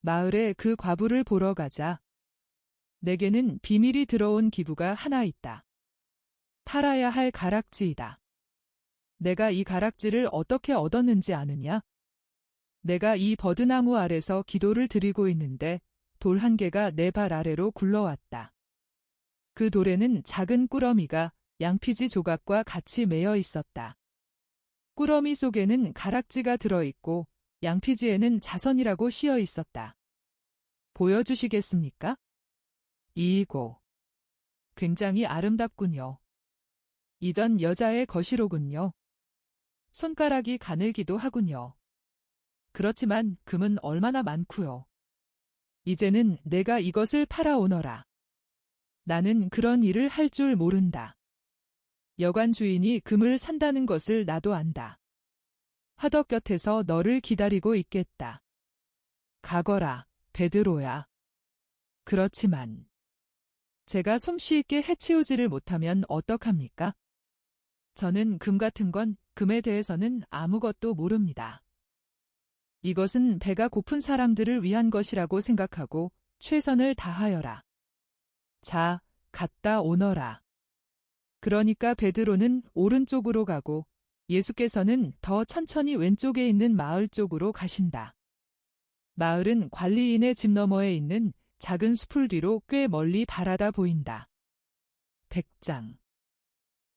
마을에 그 과부를 보러 가자. 내게는 비밀이 들어온 기부가 하나 있다. 팔아야 할 가락지이다. 내가 이 가락지를 어떻게 얻었는지 아느냐? 내가 이 버드나무 아래서 기도를 드리고 있는데 돌 한 개가 내 발 아래로 굴러왔다. 그 돌에는 작은 꾸러미가 양피지 조각과 같이 매여 있었다. 꾸러미 속에는 가락지가 들어있고 양피지에는 자선이라고 씌어 있었다. 보여주시겠습니까? 이고. 굉장히 아름답군요. 이전 여자의 것이로군요. 손가락이 가늘기도 하군요. 그렇지만 금은 얼마나 많고요. 이제는 내가 이것을 팔아오너라. 나는 그런 일을 할 줄 모른다. 여관 주인이 금을 산다는 것을 나도 안다. 화덕 곁에서 너를 기다리고 있겠다. 가거라, 베드로야. 그렇지만 제가 솜씨 있게 해치우지를 못하면 어떡합니까? 저는 금 같은 건 금에 대해서는 아무것도 모릅니다. 이것은 배가 고픈 사람들을 위한 것이라고 생각하고 최선을 다하여라. 자, 갔다 오너라. 그러니까 베드로는 오른쪽으로 가고 예수께서는 더 천천히 왼쪽에 있는 마을 쪽으로 가신다. 마을은 관리인의 집 너머에 있는 작은 숲을 뒤로 꽤 멀리 바라다 보인다. 100장.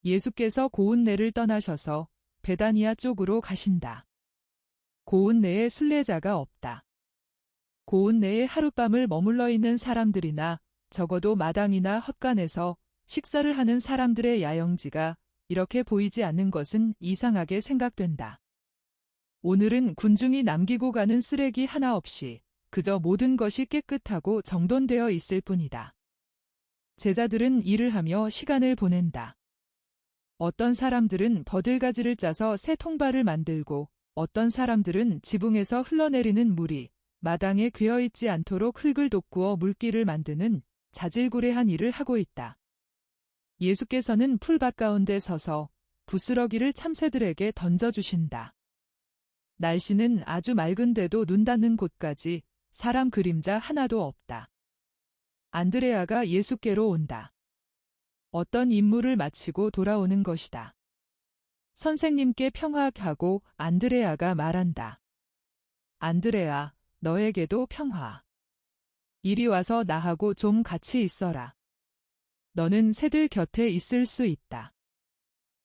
예수께서 고은내를 떠나셔서 베다니아 쪽으로 가신다. 고은내에 순례자가 없다. 고은내에 하룻밤을 머물러 있는 사람들이나 적어도 마당이나 헛간에서 식사를 하는 사람들의 야영지가 이렇게 보이지 않는 것은 이상하게 생각된다. 오늘은 군중이 남기고 가는 쓰레기 하나 없이 그저 모든 것이 깨끗하고 정돈되어 있을 뿐이다. 제자들은 일을 하며 시간을 보낸다. 어떤 사람들은 버들가지를 짜서 새 통발을 만들고 어떤 사람들은 지붕에서 흘러내리는 물이 마당에 괴어있지 않도록 흙을 돋구어 물길을 만드는 자질구레한 일을 하고 있다. 예수께서는 풀밭 가운데 서서 부스러기를 참새들에게 던져주신다. 날씨는 아주 맑은데도 눈 닿는 곳까지 사람 그림자 하나도 없다. 안드레아가 예수께로 온다. 어떤 임무를 마치고 돌아오는 것이다. 선생님께 평화하고 안드레아가 말한다. 안드레아, 너에게도 평화. 이리 와서 나하고 좀 같이 있어라. 너는 새들 곁에 있을 수 있다.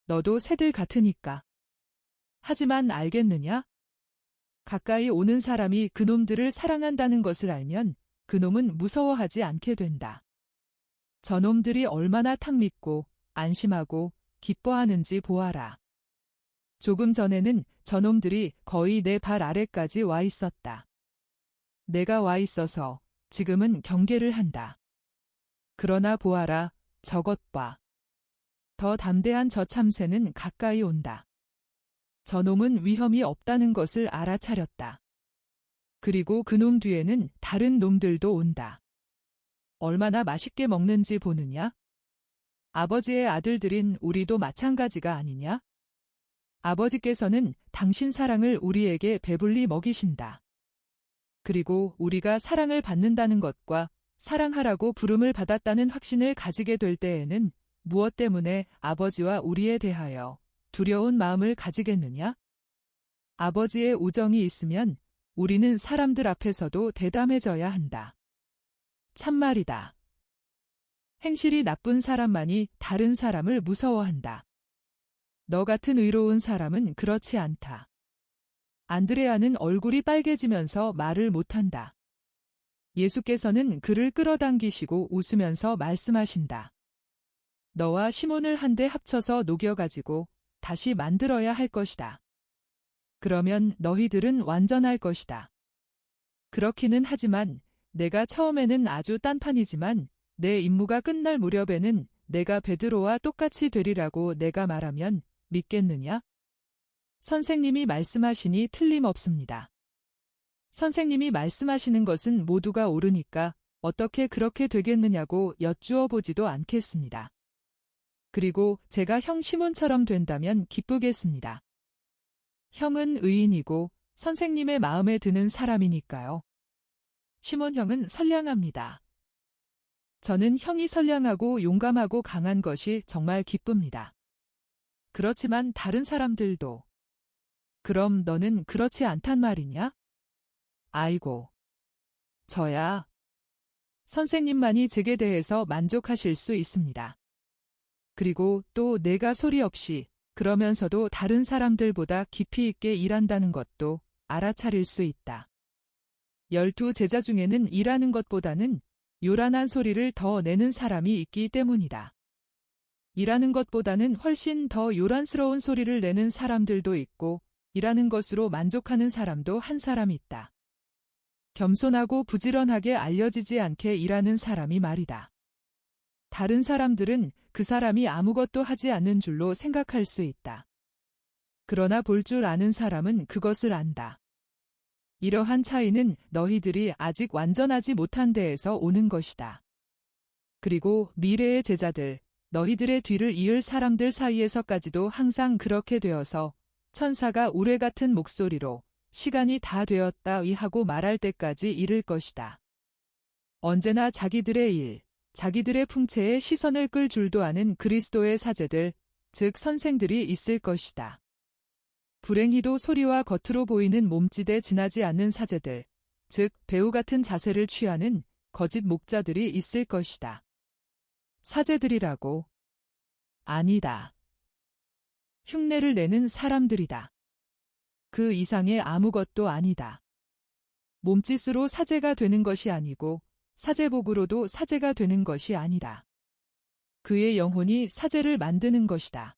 너도 새들 같으니까. 하지만 알겠느냐? 가까이 오는 사람이 그놈들을 사랑한다는 것을 알면 그놈은 무서워하지 않게 된다. 저놈들이 얼마나 탁 믿고 안심하고 기뻐하는지 보아라. 조금 전에는 저놈들이 거의 내 발 아래까지 와 있었다. 내가 와 있어서 지금은 경계를 한다. 그러나 보아라, 저것 봐. 더 담대한 저 참새는 가까이 온다. 저놈은 위험이 없다는 것을 알아차렸다. 그리고 그놈 뒤에는 다른 놈들도 온다. 얼마나 맛있게 먹는지 보느냐? 아버지의 아들들인 우리도 마찬가지가 아니냐? 아버지께서는 당신 사랑을 우리에게 배불리 먹이신다. 그리고 우리가 사랑을 받는다는 것과 사랑하라고 부름을 받았다는 확신을 가지게 될 때에는 무엇 때문에 아버지와 우리에 대하여 두려운 마음을 가지겠느냐? 아버지의 우정이 있으면 우리는 사람들 앞에서도 대담해져야 한다. 참말이다. 행실이 나쁜 사람만이 다른 사람을 무서워한다. 너 같은 의로운 사람은 그렇지 않다. 안드레아는 얼굴이 빨개지면서 말을 못한다. 예수께서는 그를 끌어당기시고 웃으면서 말씀하신다. 너와 시몬을 한데 합쳐서 녹여가지고 다시 만들어야 할 것이다. 그러면 너희들은 완전할 것이다. 그렇기는 하지만 내가 처음에는 아주 딴판이지만 내 임무가 끝날 무렵에는 내가 베드로와 똑같이 되리라고 내가 말하면 믿겠느냐? 선생님이 말씀하시니 틀림없습니다. 선생님이 말씀하시는 것은 모두가 옳으니까 어떻게 그렇게 되겠느냐고 여쭈어 보지도 않겠습니다. 그리고 제가 형 시몬처럼 된다면 기쁘겠습니다. 형은 의인이고 선생님의 마음에 드는 사람이니까요. 시몬 형은 선량합니다. 저는 형이 선량하고 용감하고 강한 것이 정말 기쁩니다. 그렇지만 다른 사람들도. 그럼 너는 그렇지 않단 말이냐? 아이고. 저야. 선생님만이 제게 대해서 만족하실 수 있습니다. 그리고 또 내가 소리 없이 그러면서도 다른 사람들보다 깊이 있게 일한다는 것도 알아차릴 수 있다. 12 제자 중에는 일하는 것보다는 요란한 소리를 더 내는 사람이 있기 때문이다. 일하는 것보다는 훨씬 더 요란스러운 소리를 내는 사람들도 있고 일하는 것으로 만족하는 사람도 한 사람 있다. 겸손하고 부지런하게 알려지지 않게 일하는 사람이 말이다. 다른 사람들은 그 사람이 아무것도 하지 않는 줄로 생각할 수 있다. 그러나 볼 줄 아는 사람은 그것을 안다. 이러한 차이는 너희들이 아직 완전하지 못한 데에서 오는 것이다. 그리고 미래의 제자들, 너희들의 뒤를 이을 사람들 사이에서까지도 항상 그렇게 되어서 천사가 우레 같은 목소리로 시간이 다 되었다 하고 말할 때까지 이를 것이다. 언제나 자기들의 일, 자기들의 풍채에 시선을 끌 줄도 아는 그리스도의 사제들, 즉 선생들이 있을 것이다. 불행히도 소리와 겉으로 보이는 몸짓에 지나지 않는 사제들, 즉 배우 같은 자세를 취하는 거짓 목자들이 있을 것이다. 사제들이라고? 아니다. 흉내를 내는 사람들이다. 그 이상의 아무것도 아니다. 몸짓으로 사제가 되는 것이 아니고 사제복으로도 사제가 되는 것이 아니다. 그의 영혼이 사제를 만드는 것이다.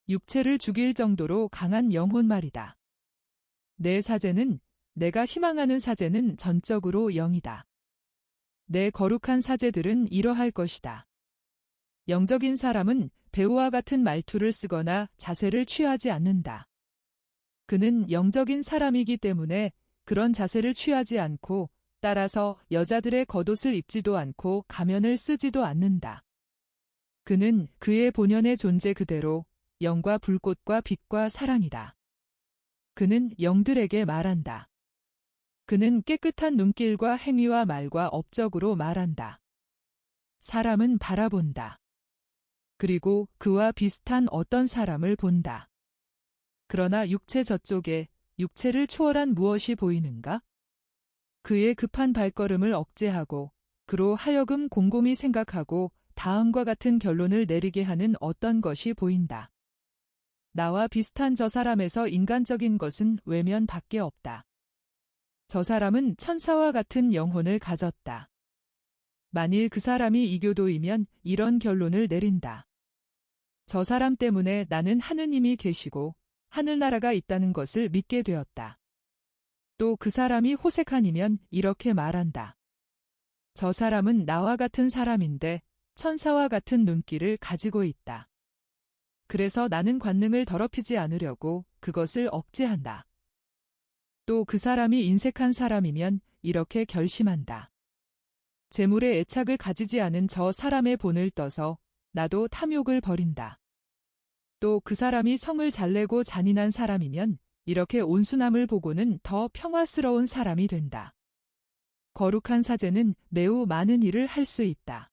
육체를 죽일 정도로 강한 영혼 말이다. 내 사제는, 내가 희망하는 사제는 전적으로 영이다. 내 거룩한 사제들은 이러할 것이다. 영적인 사람은 배우와 같은 말투를 쓰거나 자세를 취하지 않는다. 그는 영적인 사람이기 때문에 그런 자세를 취하지 않고 따라서 여자들의 겉옷을 입지도 않고 가면을 쓰지도 않는다. 그는 그의 본연의 존재 그대로 영과 불꽃과 빛과 사랑이다. 그는 영들에게 말한다. 그는 깨끗한 눈길과 행위와 말과 업적으로 말한다. 사람은 바라본다. 그리고 그와 비슷한 어떤 사람을 본다. 그러나 육체 저쪽에 육체를 초월한 무엇이 보이는가? 그의 급한 발걸음을 억제하고 그로 하여금 곰곰이 생각하고 다음과 같은 결론을 내리게 하는 어떤 것이 보인다. 나와 비슷한 저 사람에서 인간적인 것은 외면밖에 없다. 저 사람은 천사와 같은 영혼을 가졌다. 만일 그 사람이 이교도이면 이런 결론을 내린다. 저 사람 때문에 나는 하느님이 계시고 하늘나라가 있다는 것을 믿게 되었다. 또 그 사람이 호색한이면 이렇게 말한다. 저 사람은 나와 같은 사람인데 천사와 같은 눈길을 가지고 있다. 그래서 나는 관능을 더럽히지 않으려고 그것을 억제한다. 또 그 사람이 인색한 사람이면 이렇게 결심한다. 재물에 애착을 가지지 않은 저 사람의 본을 떠서 나도 탐욕을 버린다. 또 그 사람이 성을 잘 내고 잔인한 사람이면 이렇게 온순함을 보고는 더 평화스러운 사람이 된다. 거룩한 사제는 매우 많은 일을 할 수 있다.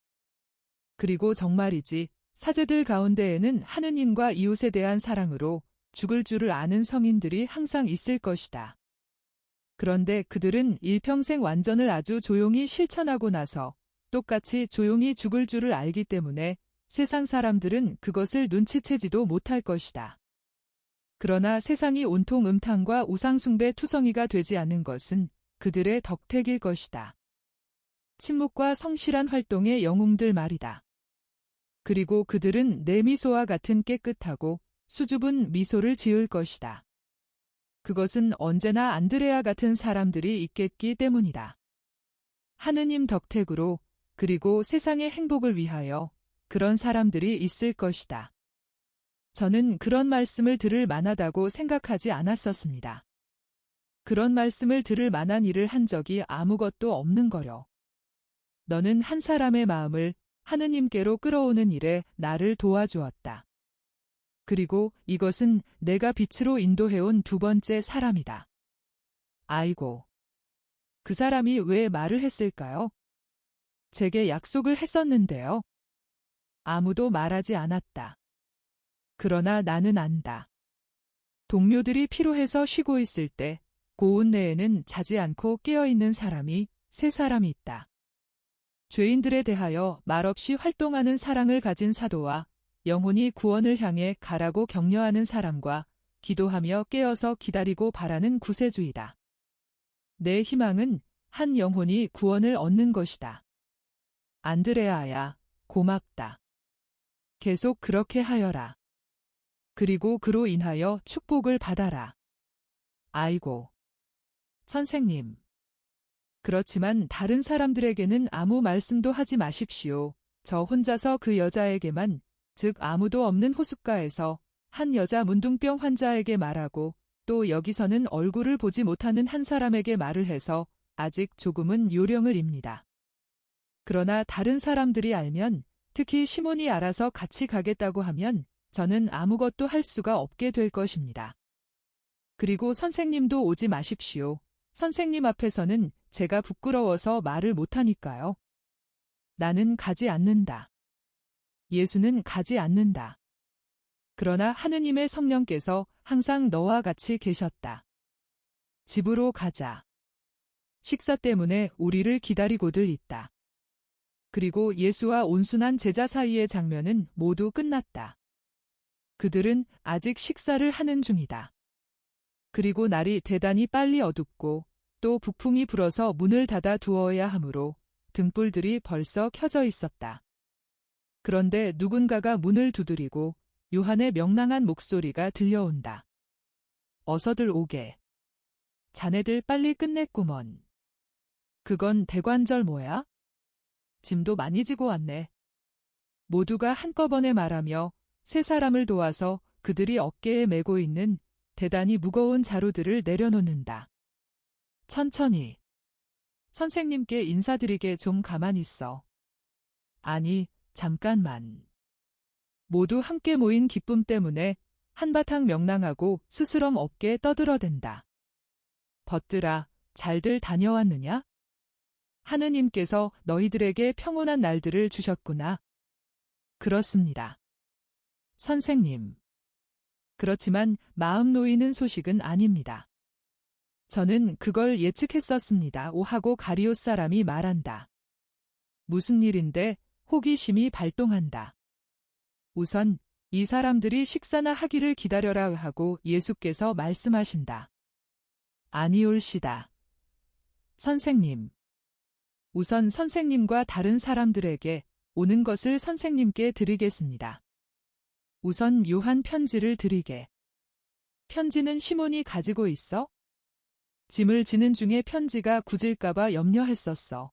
그리고 정말이지 사제들 가운데에는 하느님과 이웃에 대한 사랑으로 죽을 줄을 아는 성인들이 항상 있을 것이다. 그런데 그들은 일평생 완전을 아주 조용히 실천하고 나서 똑같이 조용히 죽을 줄을 알기 때문에 세상 사람들은 그것을 눈치채지도 못할 것이다. 그러나 세상이 온통 음탕과 우상숭배 투성이가 되지 않는 것은 그들의 덕택일 것이다. 침묵과 성실한 활동의 영웅들 말이다. 그리고 그들은 내 미소와 같은 깨끗하고 수줍은 미소를 지을 것이다. 그것은 언제나 안드레아 같은 사람들이 있겠기 때문이다. 하느님 덕택으로 그리고 세상의 행복을 위하여 그런 사람들이 있을 것이다. 저는 그런 말씀을 들을 만하다고 생각하지 않았었습니다. 그런 말씀을 들을 만한 일을 한 적이 아무것도 없는 거려. 너는 한 사람의 마음을 하느님께로 끌어오는 일에 나를 도와주었다. 그리고 이것은 내가 빛으로 인도해온 두 번째 사람이다. 아이고. 그 사람이 왜 말을 했을까요? 제게 약속을 했었는데요. 아무도 말하지 않았다. 그러나 나는 안다. 동료들이 피로해서 쉬고 있을 때 고운 내에는 자지 않고 깨어있는 사람이 세 사람이 있다. 죄인들에 대하여 말없이 활동하는 사랑을 가진 사도와 영혼이 구원을 향해 가라고 격려하는 사람과 기도하며 깨어서 기다리고 바라는 구세주이다. 내 희망은 한 영혼이 구원을 얻는 것이다. 안드레아야, 고맙다. 계속 그렇게 하여라. 그리고 그로 인하여 축복을 받아라. 아이고. 선생님. 그렇지만 다른 사람들에게는 아무 말씀도 하지 마십시오. 저 혼자서 그 여자에게만, 즉 아무도 없는 호숫가에서 한 여자 문둥병 환자에게 말하고 또 여기서는 얼굴을 보지 못하는 한 사람에게 말을 해서 아직 조금은 요령을 입니다. 그러나 다른 사람들이 알면, 특히 시몬이 알아서 같이 가겠다고 하면 저는 아무것도 할 수가 없게 될 것입니다. 그리고 선생님도 오지 마십시오. 선생님 앞에서는 제가 부끄러워서 말을 못하니까요. 나는 가지 않는다. 예수는 가지 않는다. 그러나 하느님의 성령께서 항상 너와 같이 계셨다. 집으로 가자. 식사 때문에 우리를 기다리고들 있다. 그리고 예수와 온순한 제자 사이의 장면은 모두 끝났다. 그들은 아직 식사를 하는 중이다. 그리고 날이 대단히 빨리 어둡고 또 북풍이 불어서 문을 닫아 두어야 하므로 등불들이 벌써 켜져 있었다. 그런데 누군가가 문을 두드리고 요한의 명랑한 목소리가 들려온다. 어서들 오게. 자네들 빨리 끝냈구먼. 그건 대관절 뭐야? 짐도 많이 지고 왔네. 모두가 한꺼번에 말하며 세 사람을 도와서 그들이 어깨에 메고 있는 대단히 무거운 자루들을 내려놓는다. 천천히. 선생님께 인사드리게 좀 가만히 있어. 아니, 잠깐만. 모두 함께 모인 기쁨 때문에 한바탕 명랑하고 스스럼 없게 떠들어댄다. 벗들아, 잘들 다녀왔느냐? 하느님께서 너희들에게 평온한 날들을 주셨구나. 그렇습니다. 선생님. 그렇지만 마음 놓이는 소식은 아닙니다. 저는 그걸 예측했었습니다. 하고 가리옷 사람이 말한다. 무슨 일인데? 호기심이 발동한다. 우선 이 사람들이 식사나 하기를 기다려라 하고 예수께서 말씀하신다. 아니올시다. 선생님. 우선 선생님과 다른 사람들에게 오는 것을 선생님께 드리겠습니다. 우선 요한 편지를 드리게. 편지는 시몬이 가지고 있어? 짐을 지는 중에 편지가 굳을까봐 염려했었어.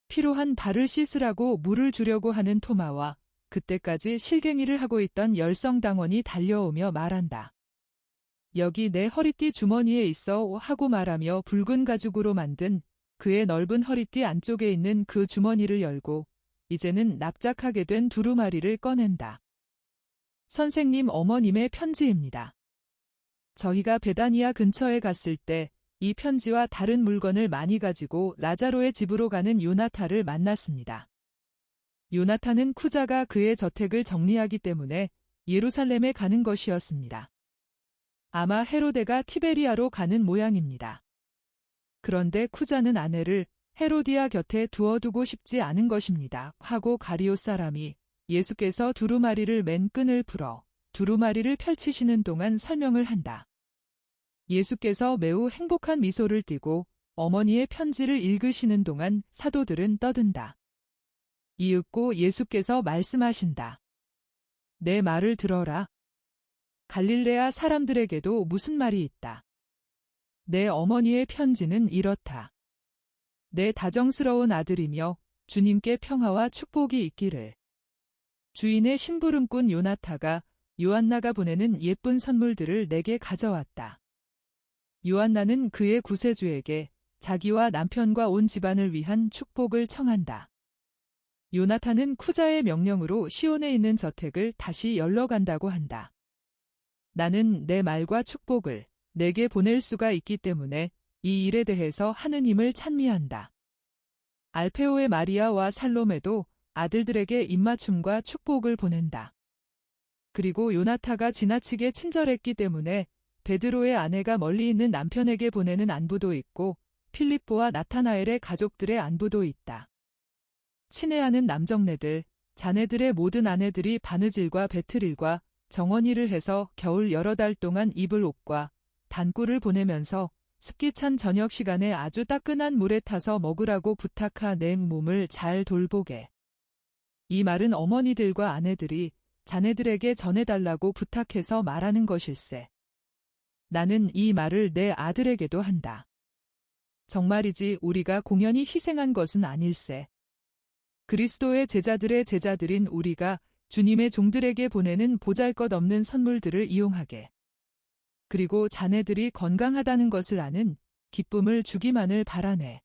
필요한 발을 씻으라고 물을 주려고 하는 토마와 그때까지 실갱이를 하고 있던 열성당원이 달려오며 말한다. 여기 내 허리띠 주머니에 있어 하고 말하며 붉은 가죽으로 만든 그의 넓은 허리띠 안쪽에 있는 그 주머니를 열고 이제는 납작하게 된 두루마리를 꺼낸다. 선생님 어머님의 편지입니다. 저희가 베다니아 근처에 갔을 때 이 편지와 다른 물건을 많이 가지고 라자로의 집으로 가는 요나탄을 만났습니다. 요나탄은 쿠자가 그의 저택을 정리하기 때문에 예루살렘에 가는 것이었습니다. 아마 헤로데가 티베리아로 가는 모양입니다. 그런데 쿠자는 아내를 헤로디아 곁에 두어두고 싶지 않은 것입니다. 하고 가리옷 사람이 예수께서 두루마리를 맨 끈을 풀어 두루마리를 펼치시는 동안 설명을 한다. 예수께서 매우 행복한 미소를 띠고 어머니의 편지를 읽으시는 동안 사도들은 떠든다. 이윽고 예수께서 말씀하신다. 내 말을 들어라. 갈릴레아 사람들에게도 무슨 말이 있다. 내 어머니의 편지는 이렇다. 내 다정스러운 아들이며 주님께 평화와 축복이 있기를. 주인의 심부름꾼 요나타가 요한나가 보내는 예쁜 선물들을 내게 가져왔다. 요한나는 그의 구세주에게 자기와 남편과 온 집안을 위한 축복을 청한다. 요나탄은 쿠자의 명령으로 시온에 있는 저택을 다시 열러간다고 한다. 나는 내 말과 축복을 내게 보낼 수가 있기 때문에 이 일에 대해서 하느님을 찬미한다. 알페오의 마리아와 살로메도 아들들에게 입맞춤과 축복을 보낸다. 그리고 요나타가 지나치게 친절했기 때문에 베드로의 아내가 멀리 있는 남편에게 보내는 안부도 있고 필립보와 나타나엘의 가족들의 안부도 있다. 친애하는 남정네들, 자네들의 모든 아내들이 바느질과 배틀일과 정원일을 해서 겨울 여러 달 동안 입을 옷과 단꿀을 보내면서 습기 찬 저녁 시간에 아주 따끈한 물에 타서 먹으라고 부탁하 내 몸을 잘 돌보게. 이 말은 어머니들과 아내들이 자네들에게 전해달라고 부탁해서 말하는 것일세. 나는 이 말을 내 아들에게도 한다. 정말이지 우리가 공연히 희생한 것은 아닐세. 그리스도의 제자들의 제자들인 우리가 주님의 종들에게 보내는 보잘것없는 선물들을 이용하게. 그리고 자네들이 건강하다는 것을 아는 기쁨을 주기만을 바라네.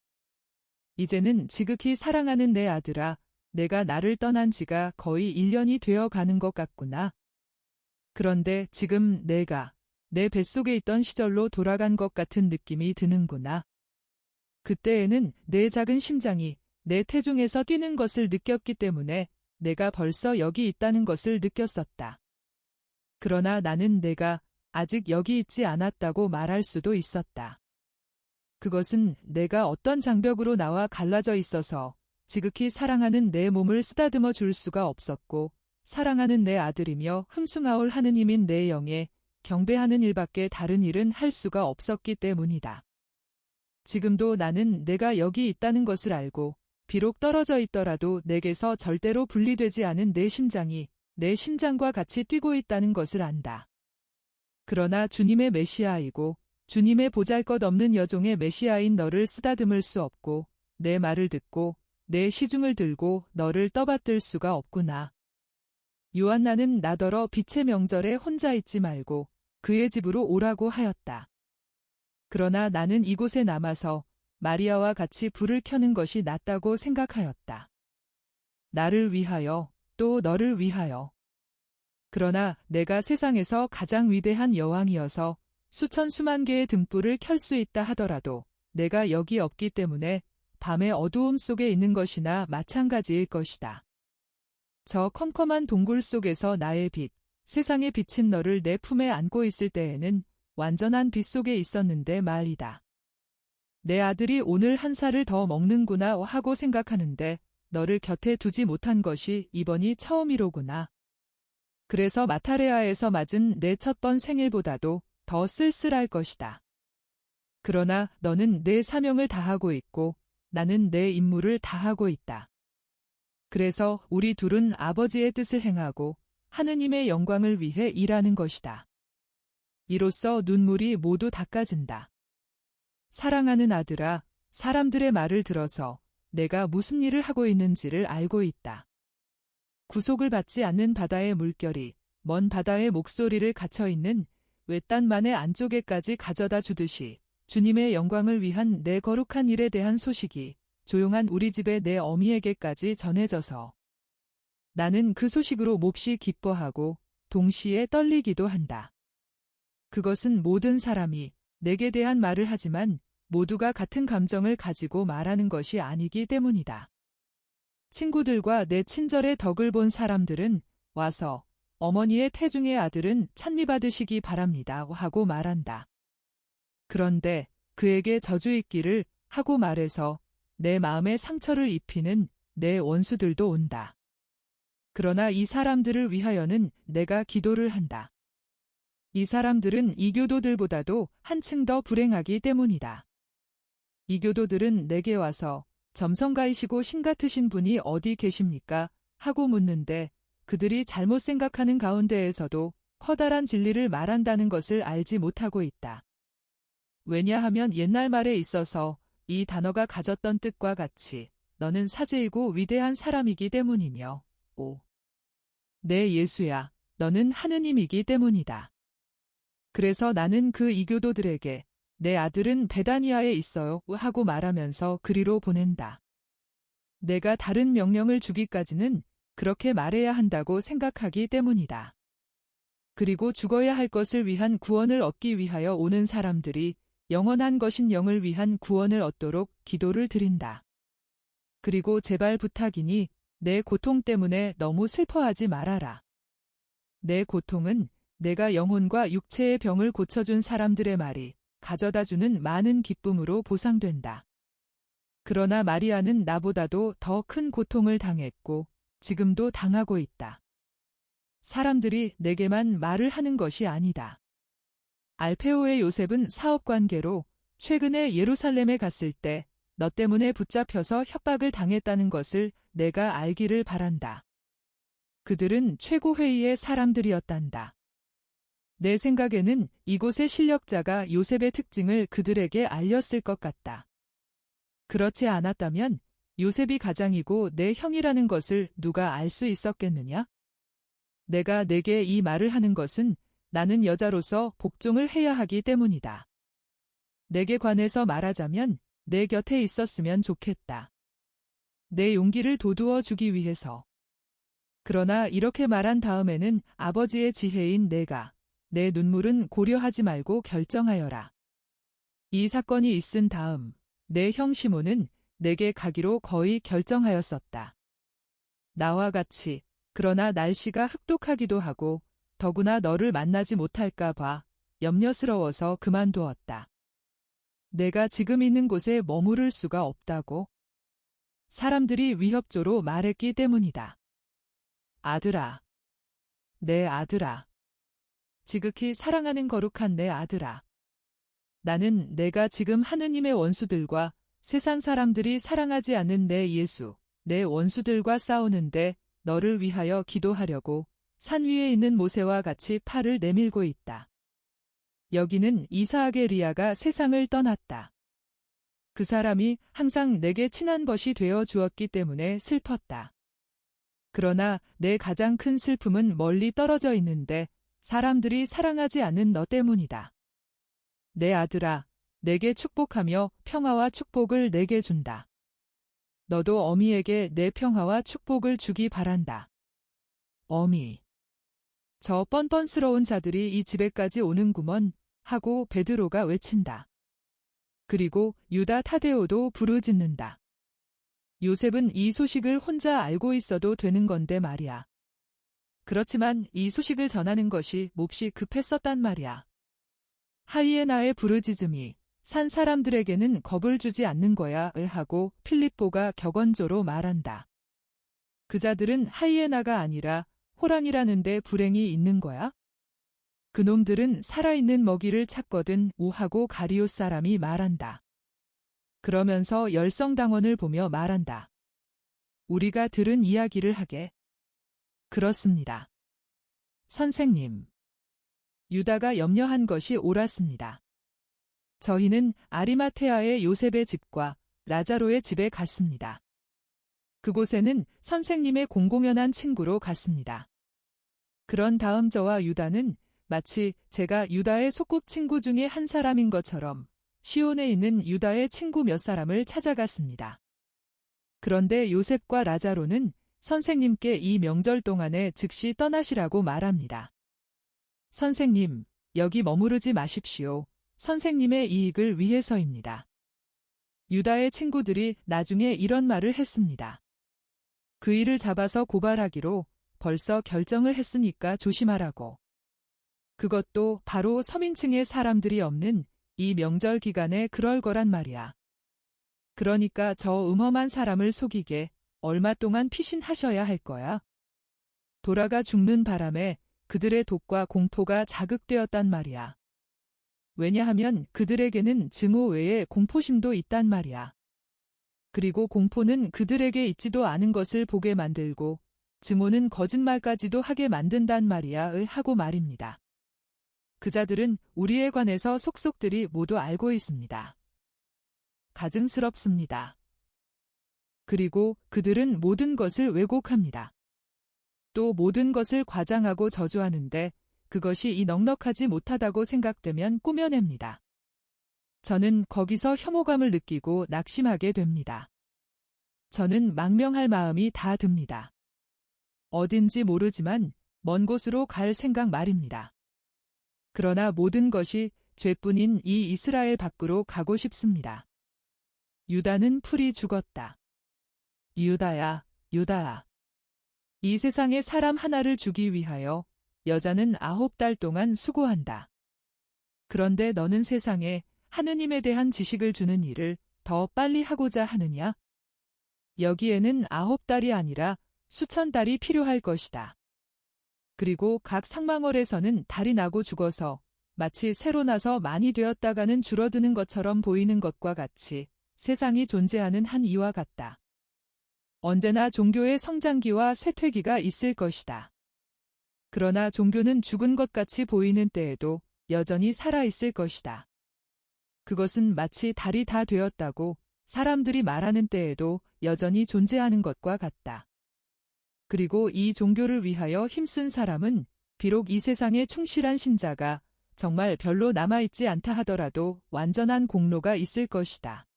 이제는 지극히 사랑하는 내 아들아, 내가 나를 떠난 지가 거의 1년이 되어 가는 것 같구나. 그런데 지금 내가 내 뱃속에 있던 시절로 돌아간 것 같은 느낌이 드는구나. 그때에는 내 작은 심장이 내 태중에서 뛰는 것을 느꼈기 때문에 내가 벌써 여기 있다는 것을 느꼈었다. 그러나 나는 내가 아직 여기 있지 않았다고 말할 수도 있었다. 그것은 내가 어떤 장벽으로 나와 갈라져 있어서 지극히 사랑하는 내 몸을 쓰다듬어 줄 수가 없었고, 사랑하는 내 아들이며 흠숭아올 하느님인 내 영에 경배하는 일밖에 다른 일은 할 수가 없었기 때문이다. 지금도 나는 내가 여기 있다는 것을 알고, 비록 떨어져 있더라도 내게서 절대로 분리되지 않은 내 심장이 내 심장과 같이 뛰고 있다는 것을 안다. 그러나 주님의 메시아이고 주님의 보잘것없는 여종의 메시아인 너를 쓰다듬을 수 없고, 내 말을 듣고 내 시중을 들고 너를 떠받들 수가 없구나. 요한나는 나더러 빛의 명절에 혼자 있지 말고 그의 집으로 오라고 하였다. 그러나 나는 이곳에 남아서 마리아와 같이 불을 켜는 것이 낫다고 생각하였다. 나를 위하여, 또 너를 위하여. 그러나 내가 세상에서 가장 위대한 여왕이어서 수천 수만 개의 등불을 켤 수 있다 하더라도 내가 여기 없기 때문에 밤의 어두움 속에 있는 것이나 마찬가지일 것이다. 저 컴컴한 동굴 속에서 나의 빛, 세상에 비친 너를 내 품에 안고 있을 때에는 완전한 빛 속에 있었는데 말이다. 내 아들이 오늘 한 살을 더 먹는구나 하고 생각하는데 너를 곁에 두지 못한 것이 이번이 처음이로구나. 그래서 마타레아에서 맞은 내 첫 번 생일보다도 더 쓸쓸할 것이다. 그러나 너는 내 사명을 다하고 있고 나는 내 임무를 다하고 있다. 그래서 우리 둘은 아버지의 뜻을 행하고 하느님의 영광을 위해 일하는 것이다. 이로써 눈물이 모두 닦아진다. 사랑하는 아들아, 사람들의 말을 들어서 내가 무슨 일을 하고 있는지를 알고 있다. 구속을 받지 않는 바다의 물결이 먼 바다의 목소리를 갇혀있는 외딴만의 안쪽에까지 가져다 주듯이 주님의 영광을 위한 내 거룩한 일에 대한 소식이 조용한 우리 집의 내 어미에게까지 전해져서 나는 그 소식으로 몹시 기뻐하고 동시에 떨리기도 한다. 그것은 모든 사람이 내게 대한 말을 하지만 모두가 같은 감정을 가지고 말하는 것이 아니기 때문이다. 친구들과 내 친절의 덕을 본 사람들은 와서 어머니의 태중의 아들은 찬미받으시기 바랍니다 하고 말한다. 그런데 그에게 저주 있기를 하고 말해서 내 마음에 상처를 입히는 내 원수들도 온다. 그러나 이 사람들을 위하여는 내가 기도를 한다. 이 사람들은 이교도들보다도 한층 더 불행하기 때문이다. 이교도들은 내게 와서 점성가이시고 신같으신 분이 어디 계십니까? 하고 묻는데 그들이 잘못 생각하는 가운데에서도 커다란 진리를 말한다는 것을 알지 못하고 있다. 왜냐하면 옛날 말에 있어서 이 단어가 가졌던 뜻과 같이 너는 사제이고 위대한 사람이기 때문이며 내 예수야, 너는 하느님이기 때문이다. 그래서 나는 그 이교도들에게 내 아들은 베다니아에 있어요 하고 말하면서 그리로 보낸다. 내가 다른 명령을 주기까지는 그렇게 말해야 한다고 생각하기 때문이다. 그리고 죽어야 할 것을 위한 구원을 얻기 위하여 오는 사람들이 영원한 것인 영을 위한 구원을 얻도록 기도를 드린다. 그리고 제발 부탁이니 내 고통 때문에 너무 슬퍼하지 말아라. 내 고통은 내가 영혼과 육체의 병을 고쳐준 사람들의 말이 가져다주는 많은 기쁨으로 보상된다. 그러나 마리아는 나보다도 더 큰 고통을 당했고 지금도 당하고 있다. 사람들이 내게만 말을 하는 것이 아니다. 알페오의 요셉은 사업관계로 최근에 예루살렘에 갔을 때 너 때문에 붙잡혀서 협박을 당했다는 것을 내가 알기를 바란다. 그들은 최고회의의 사람들이었단다. 내 생각에는 이곳의 실력자가 요셉의 특징을 그들에게 알렸을 것 같다. 그렇지 않았다면 요셉이 가장이고 내 형이라는 것을 누가 알 수 있었겠느냐? 내가 내게 이 말을 하는 것은 나는 여자로서 복종을 해야 하기 때문이다. 내게 관해서 말하자면 내 곁에 있었으면 좋겠다. 내 용기를 돋우어 주기 위해서. 그러나 이렇게 말한 다음에는 아버지의 지혜인 내가 내 눈물은 고려하지 말고 결정하여라. 이 사건이 있은 다음 내 형 시몬은 내게 가기로 거의 결정하였었다. 나와 같이, 그러나 날씨가 흑독하기도 하고 더구나 너를 만나지 못할까 봐 염려스러워서 그만두었다. 내가 지금 있는 곳에 머무를 수가 없다고 사람들이 위협조로 말했기 때문이다. 아들아, 내 아들아. 지극히 사랑하는 거룩한 내 아들아. 나는 내가 지금 하느님의 원수들과 세상 사람들이 사랑하지 않는 내 예수, 내 원수들과 싸우는데 너를 위하여 기도하려고 산 위에 있는 모세와 같이 팔을 내밀고 있다. 여기는 이사학의 리아가 세상을 떠났다. 그 사람이 항상 내게 친한 벗이 되어 주었기 때문에 슬펐다. 그러나 내 가장 큰 슬픔은 멀리 떨어져 있는데 사람들이 사랑하지 않는 너 때문이다. 내 아들아, 내게 축복하며 평화와 축복을 내게 준다. 너도 어미에게 내 평화와 축복을 주기 바란다. 어미. 저 뻔뻔스러운 자들이 이 집에까지 오는구먼 하고 베드로가 외친다. 그리고 유다 타데오도 부르짖는다. 요셉은 이 소식을 혼자 알고 있어도 되는 건데 말이야. 그렇지만 이 소식을 전하는 것이 몹시 급했었단 말이야. 하이에나의 부르짖음이 산 사람들에게는 겁을 주지 않는 거야 하고 필립보가 격언조로 말한다. 그자들은 하이에나가 아니라 호랑이라는데 불행이 있는 거야? 그놈들은 살아있는 먹이를 찾거든 하고 가리옷 사람이 말한다. 그러면서 열성당원을 보며 말한다. 우리가 들은 이야기를 하게. 그렇습니다. 선생님. 유다가 염려한 것이 옳았습니다. 저희는 아리마테아의 요셉의 집과 라자로의 집에 갔습니다. 그곳에는 선생님의 공공연한 친구로 갔습니다. 그런 다음 저와 유다는 마치 제가 유다의 소꿉친구 중에 한 사람인 것처럼 시온에 있는 유다의 친구 몇 사람을 찾아갔습니다. 그런데 요셉과 라자로는 선생님께 이 명절 동안에 즉시 떠나시라고 말합니다. 선생님, 여기 머무르지 마십시오. 선생님의 이익을 위해서입니다. 유다의 친구들이 나중에 이런 말을 했습니다. 그 일을 잡아서 고발하기로 벌써 결정을 했으니까 조심하라고. 그것도 바로 서민층의 사람들이 없는 이 명절 기간에 그럴 거란 말이야. 그러니까 저 음험한 사람을 속이게 얼마 동안 피신하셔야 할 거야. 돌아가 죽는 바람에 그들의 독과 공포가 자극되었단 말이야. 왜냐하면 그들에게는 증오 외에 공포심도 있단 말이야. 그리고 공포는 그들에게 있지도 않은 것을 보게 만들고 증오는 거짓말까지도 하게 만든단 말이야 하고 말입니다. 그자들은 우리에 관해서 속속들이 모두 알고 있습니다. 가증스럽습니다. 그리고 그들은 모든 것을 왜곡합니다. 또 모든 것을 과장하고 저주하는데 그것이 이 넉넉하지 못하다고 생각되면 꾸며냅니다. 저는 거기서 혐오감을 느끼고 낙심하게 됩니다. 저는 망명할 마음이 다 듭니다. 어딘지 모르지만 먼 곳으로 갈 생각 말입니다. 그러나 모든 것이 죄뿐인 이 이스라엘 밖으로 가고 싶습니다. 유다는 풀이 죽었다. 유다야, 유다야. 이 세상에 사람 하나를 주기 위하여 여자는 9달 동안 수고한다. 그런데 너는 세상에 하느님에 대한 지식을 주는 일을 더 빨리 하고자 하느냐? 여기에는 9달이 아니라 수천 달이 필요할 것이다. 그리고 각 상망월에서는 달이 나고 죽어서 마치 새로 나서 많이 되었다가는 줄어드는 것처럼 보이는 것과 같이 세상이 존재하는 한 이와 같다. 언제나 종교의 성장기와 쇠퇴기가 있을 것이다. 그러나 종교는 죽은 것 같이 보이는 때에도 여전히 살아있을 것이다. 그것은 마치 달이 다 되었다고 사람들이 말하는 때에도 여전히 존재하는 것과 같다. 그리고 이 종교를 위하여 힘쓴 사람은 비록 이 세상에 충실한 신자가 정말 별로 남아있지 않다 하더라도 완전한 공로가 있을 것이다.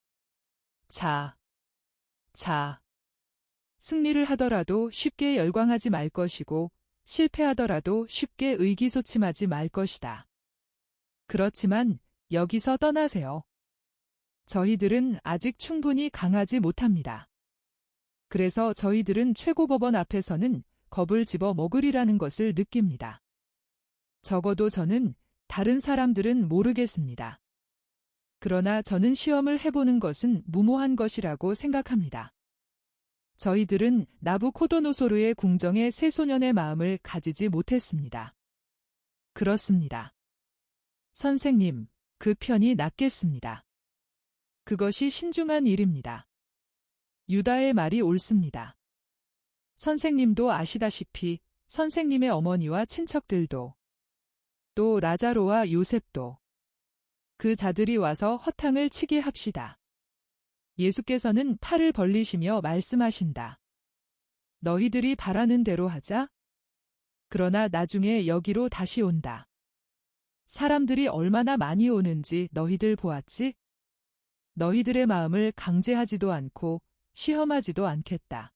자. 승리를 하더라도 쉽게 열광하지 말 것이고 실패하더라도 쉽게 의기소침하지 말 것이다. 그렇지만 여기서 떠나세요. 저희들은 아직 충분히 강하지 못합니다. 그래서 저희들은 최고법원 앞에서는 겁을 집어 먹으리라는 것을 느낍니다. 적어도 저는 다른 사람들은 모르겠습니다. 그러나 저는 시험을 해보는 것은 무모한 것이라고 생각합니다. 저희들은 나부코도노소르의 궁정의 새소년의 마음을 가지지 못했습니다. 그렇습니다. 선생님, 그 편이 낫겠습니다. 그것이 신중한 일입니다. 유다의 말이 옳습니다. 선생님도 아시다시피 선생님의 어머니와 친척들도 또 라자로와 요셉도 그 자들이 와서 허탕을 치게 합시다. 예수께서는 팔을 벌리시며 말씀하신다. 너희들이 바라는 대로 하자. 그러나 나중에 여기로 다시 온다. 사람들이 얼마나 많이 오는지 너희들 보았지? 너희들의 마음을 강제하지도 않고 시험하지도 않겠다.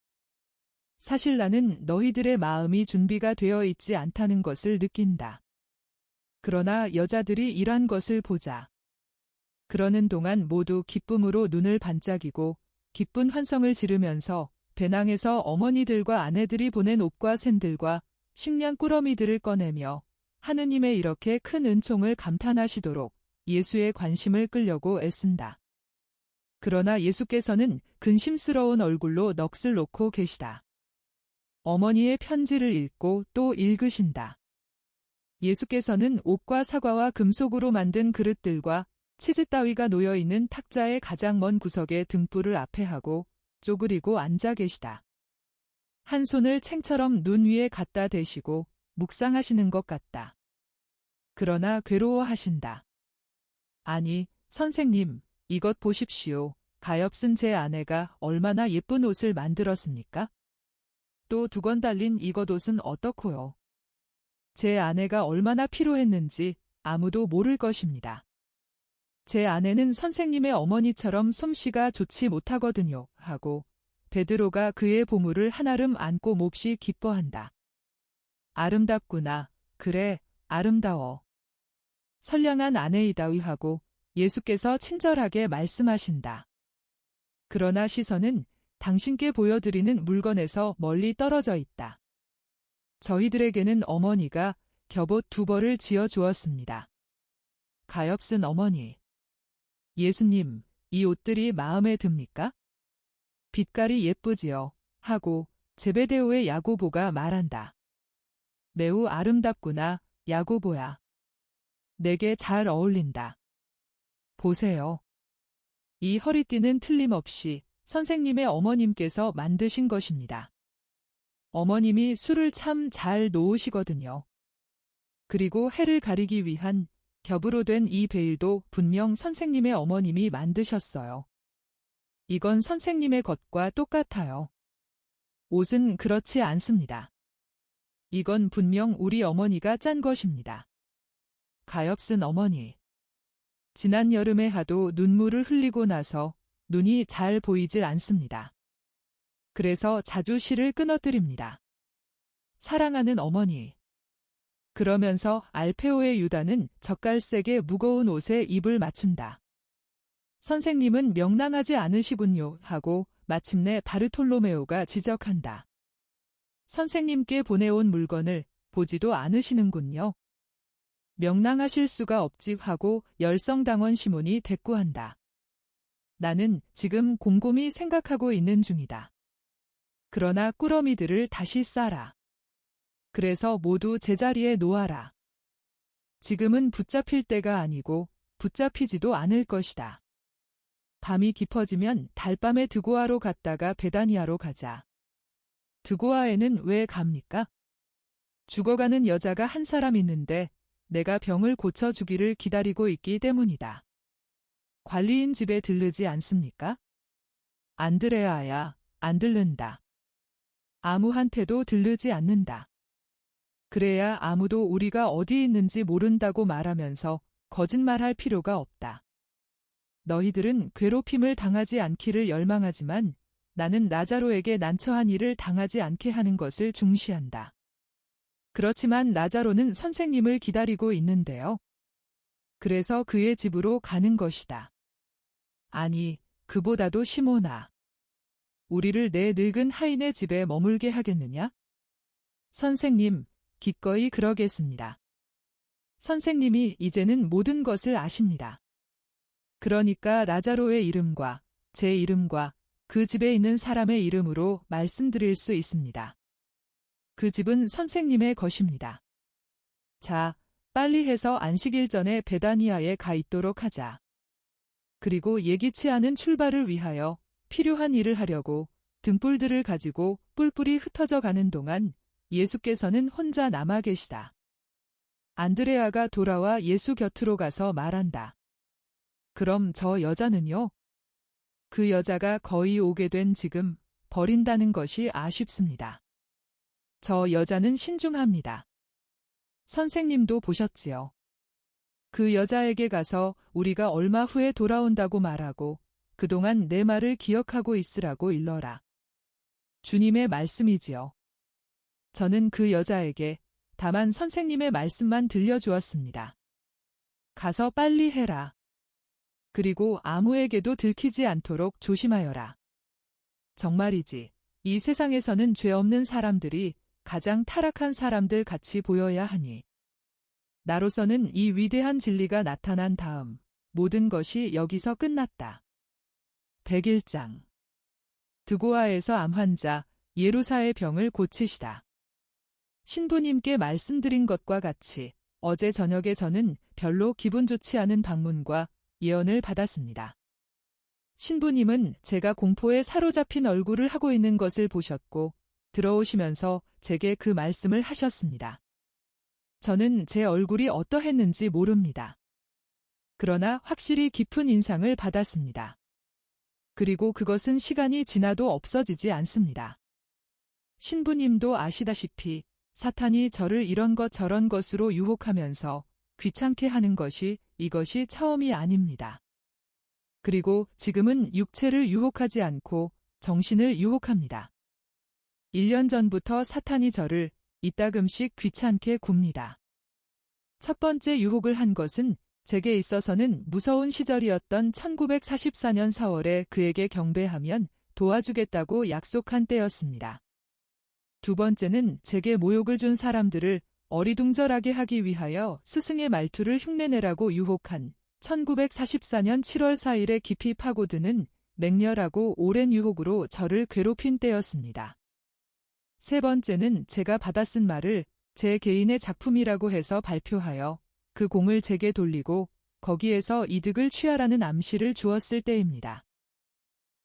사실 나는 너희들의 마음이 준비가 되어 있지 않다는 것을 느낀다. 그러나 여자들이 일한 것을 보자. 그러는 동안 모두 기쁨으로 눈을 반짝이고 기쁜 환성을 지르면서 배낭에서 어머니들과 아내들이 보낸 옷과 샌들과 식량 꾸러미들을 꺼내며 하느님의 이렇게 큰 은총을 감탄하시도록 예수의 관심을 끌려고 애쓴다. 그러나 예수께서는 근심스러운 얼굴로 넋을 놓고 계시다. 어머니의 편지를 읽고 또 읽으신다. 예수께서는 옥과 사과와 금속으로 만든 그릇들과 치즈 따위가 놓여있는 탁자의 가장 먼 구석에 등불을 앞에 하고 쪼그리고 앉아 계시다. 한 손을 챙처럼 눈 위에 갖다 대시고 묵상하시는 것 같다. 그러나 괴로워하신다. 아니, 선생님, 이것 보십시오. 가엾은 제 아내가 얼마나 예쁜 옷을 만들었습니까? 또 두 권 달린 이것 옷은 어떻고요? 제 아내가 얼마나 피로했는지 아무도 모를 것입니다. 제 아내는 선생님의 어머니처럼 솜씨가 좋지 못하거든요. 하고 베드로가 그의 보물을 한아름 안고 몹시 기뻐한다. 아름답구나. 그래, 아름다워. 선량한 아내이다위 하고 예수께서 친절하게 말씀하신다. 그러나 시선은 당신께 보여드리는 물건에서 멀리 떨어져 있다. 저희들에게는 어머니가 겹옷 2벌을 지어 주었습니다. 가엾은 어머니. 예수님, 이 옷들이 마음에 듭니까? 빛깔이 예쁘지요. 하고 제베데오의 야고보가 말한다. 매우 아름답구나, 야고보야. 내게 잘 어울린다. 보세요. 이 허리띠는 틀림없이 선생님의 어머님께서 만드신 것입니다. 어머님이 술을 참 잘 놓으시거든요. 그리고 해를 가리기 위한 겹으로 된 이 베일도 분명 선생님의 어머님이 만드셨어요. 이건 선생님의 것과 똑같아요. 옷은 그렇지 않습니다. 이건 분명 우리 어머니가 짠 것입니다. 가엾은 어머니. 지난 여름에 하도 눈물을 흘리고 나서 눈이 잘 보이질 않습니다. 그래서 자주 실을 끊어뜨립니다. 사랑하는 어머니. 그러면서 알페오의 유다는 젓갈색의 무거운 옷에 입을 맞춘다. 선생님은 명랑하지 않으시군요 하고 마침내 바르톨로메오가 지적한다. 선생님께 보내온 물건을 보지도 않으시는군요. 명랑하실 수가 없지 하고 열성당원 시몬이 대꾸한다. 나는 지금 곰곰이 생각하고 있는 중이다. 그러나 꾸러미들을 다시 싸라. 그래서 모두 제자리에 놓아라. 지금은 붙잡힐 때가 아니고 붙잡히지도 않을 것이다. 밤이 깊어지면 달밤에 드고아로 갔다가 베다니아로 가자. 드고아에는 왜 갑니까? 죽어가는 여자가 한 사람 있는데 내가 병을 고쳐주기를 기다리고 있기 때문이다. 관리인 집에 들르지 않습니까? 안드레아야, 안 들른다. 아무한테도 들르지 않는다. 그래야 아무도 우리가 어디 있는지 모른다고 말하면서 거짓말할 필요가 없다. 너희들은 괴롭힘을 당하지 않기를 열망하지만 나는 라자로에게 난처한 일을 당하지 않게 하는 것을 중시한다. 그렇지만 라자로는 선생님을 기다리고 있는데요. 그래서 그의 집으로 가는 것이다. 아니, 그보다도 심오나. 우리를 내 늙은 하인의 집에 머물게 하겠느냐? 선생님, 기꺼이 그러겠습니다. 선생님이 이제는 모든 것을 아십니다. 그러니까 라자로의 이름과 제 이름과 그 집에 있는 사람의 이름으로 말씀드릴 수 있습니다. 그 집은 선생님의 것입니다. 자, 빨리 해서 안식일 전에 베다니아에 가 있도록 하자. 그리고 예기치 않은 출발을 위하여 필요한 일을 하려고 등불들을 가지고 뿔뿔이 흩어져 가는 동안 예수께서는 혼자 남아 계시다. 안드레아가 돌아와 예수 곁으로 가서 말한다. 그럼 저 여자는요? 그 여자가 거의 오게 된 지금 버린다는 것이 아쉽습니다. 저 여자는 신중합니다. 선생님도 보셨지요. 그 여자에게 가서 우리가 얼마 후에 돌아온다고 말하고 그동안 내 말을 기억하고 있으라고 일러라. 주님의 말씀이지요. 저는 그 여자에게 다만 선생님의 말씀만 들려주었습니다. 가서 빨리 해라. 그리고 아무에게도 들키지 않도록 조심하여라. 정말이지. 이 세상에서는 죄 없는 사람들이 가장 타락한 사람들 같이 보여야 하니. 나로서는 이 위대한 진리가 나타난 다음 모든 것이 여기서 끝났다. 101장. 드고아에서 암환자 예루사의 병을 고치시다. 신부님께 말씀드린 것과 같이 어제 저녁에 저는 별로 기분 좋지 않은 방문과 예언을 받았습니다. 신부님은 제가 공포에 사로잡힌 얼굴을 하고 있는 것을 보셨고 들어오시면서 제게 그 말씀을 하셨습니다. 저는 제 얼굴이 어떠했는지 모릅니다. 그러나 확실히 깊은 인상을 받았습니다. 그리고 그것은 시간이 지나도 없어지지 않습니다. 신부님도 아시다시피 사탄이 저를 이런 것 저런 것으로 유혹하면서 귀찮게 하는 것이 이것이 처음이 아닙니다. 그리고 지금은 육체를 유혹하지 않고 정신을 유혹합니다. 1년 전부터 사탄이 저를 이따금씩 귀찮게 굽니다. 첫 번째 유혹을 한 것은 제게 있어서는 무서운 시절이었던 1944년 4월에 그에게 경배하면 도와주겠다고 약속한 때였습니다. 두 번째는 제게 모욕을 준 사람들을 어리둥절하게 하기 위하여 스승의 말투를 흉내내라고 유혹한 1944년 7월 4일에 깊이 파고드는 맹렬하고 오랜 유혹으로 저를 괴롭힌 때였습니다. 세 번째는 제가 받아 쓴 말을 제 개인의 작품이라고 해서 발표하여 그 공을 제게 돌리고 거기에서 이득을 취하라는 암시를 주었을 때입니다.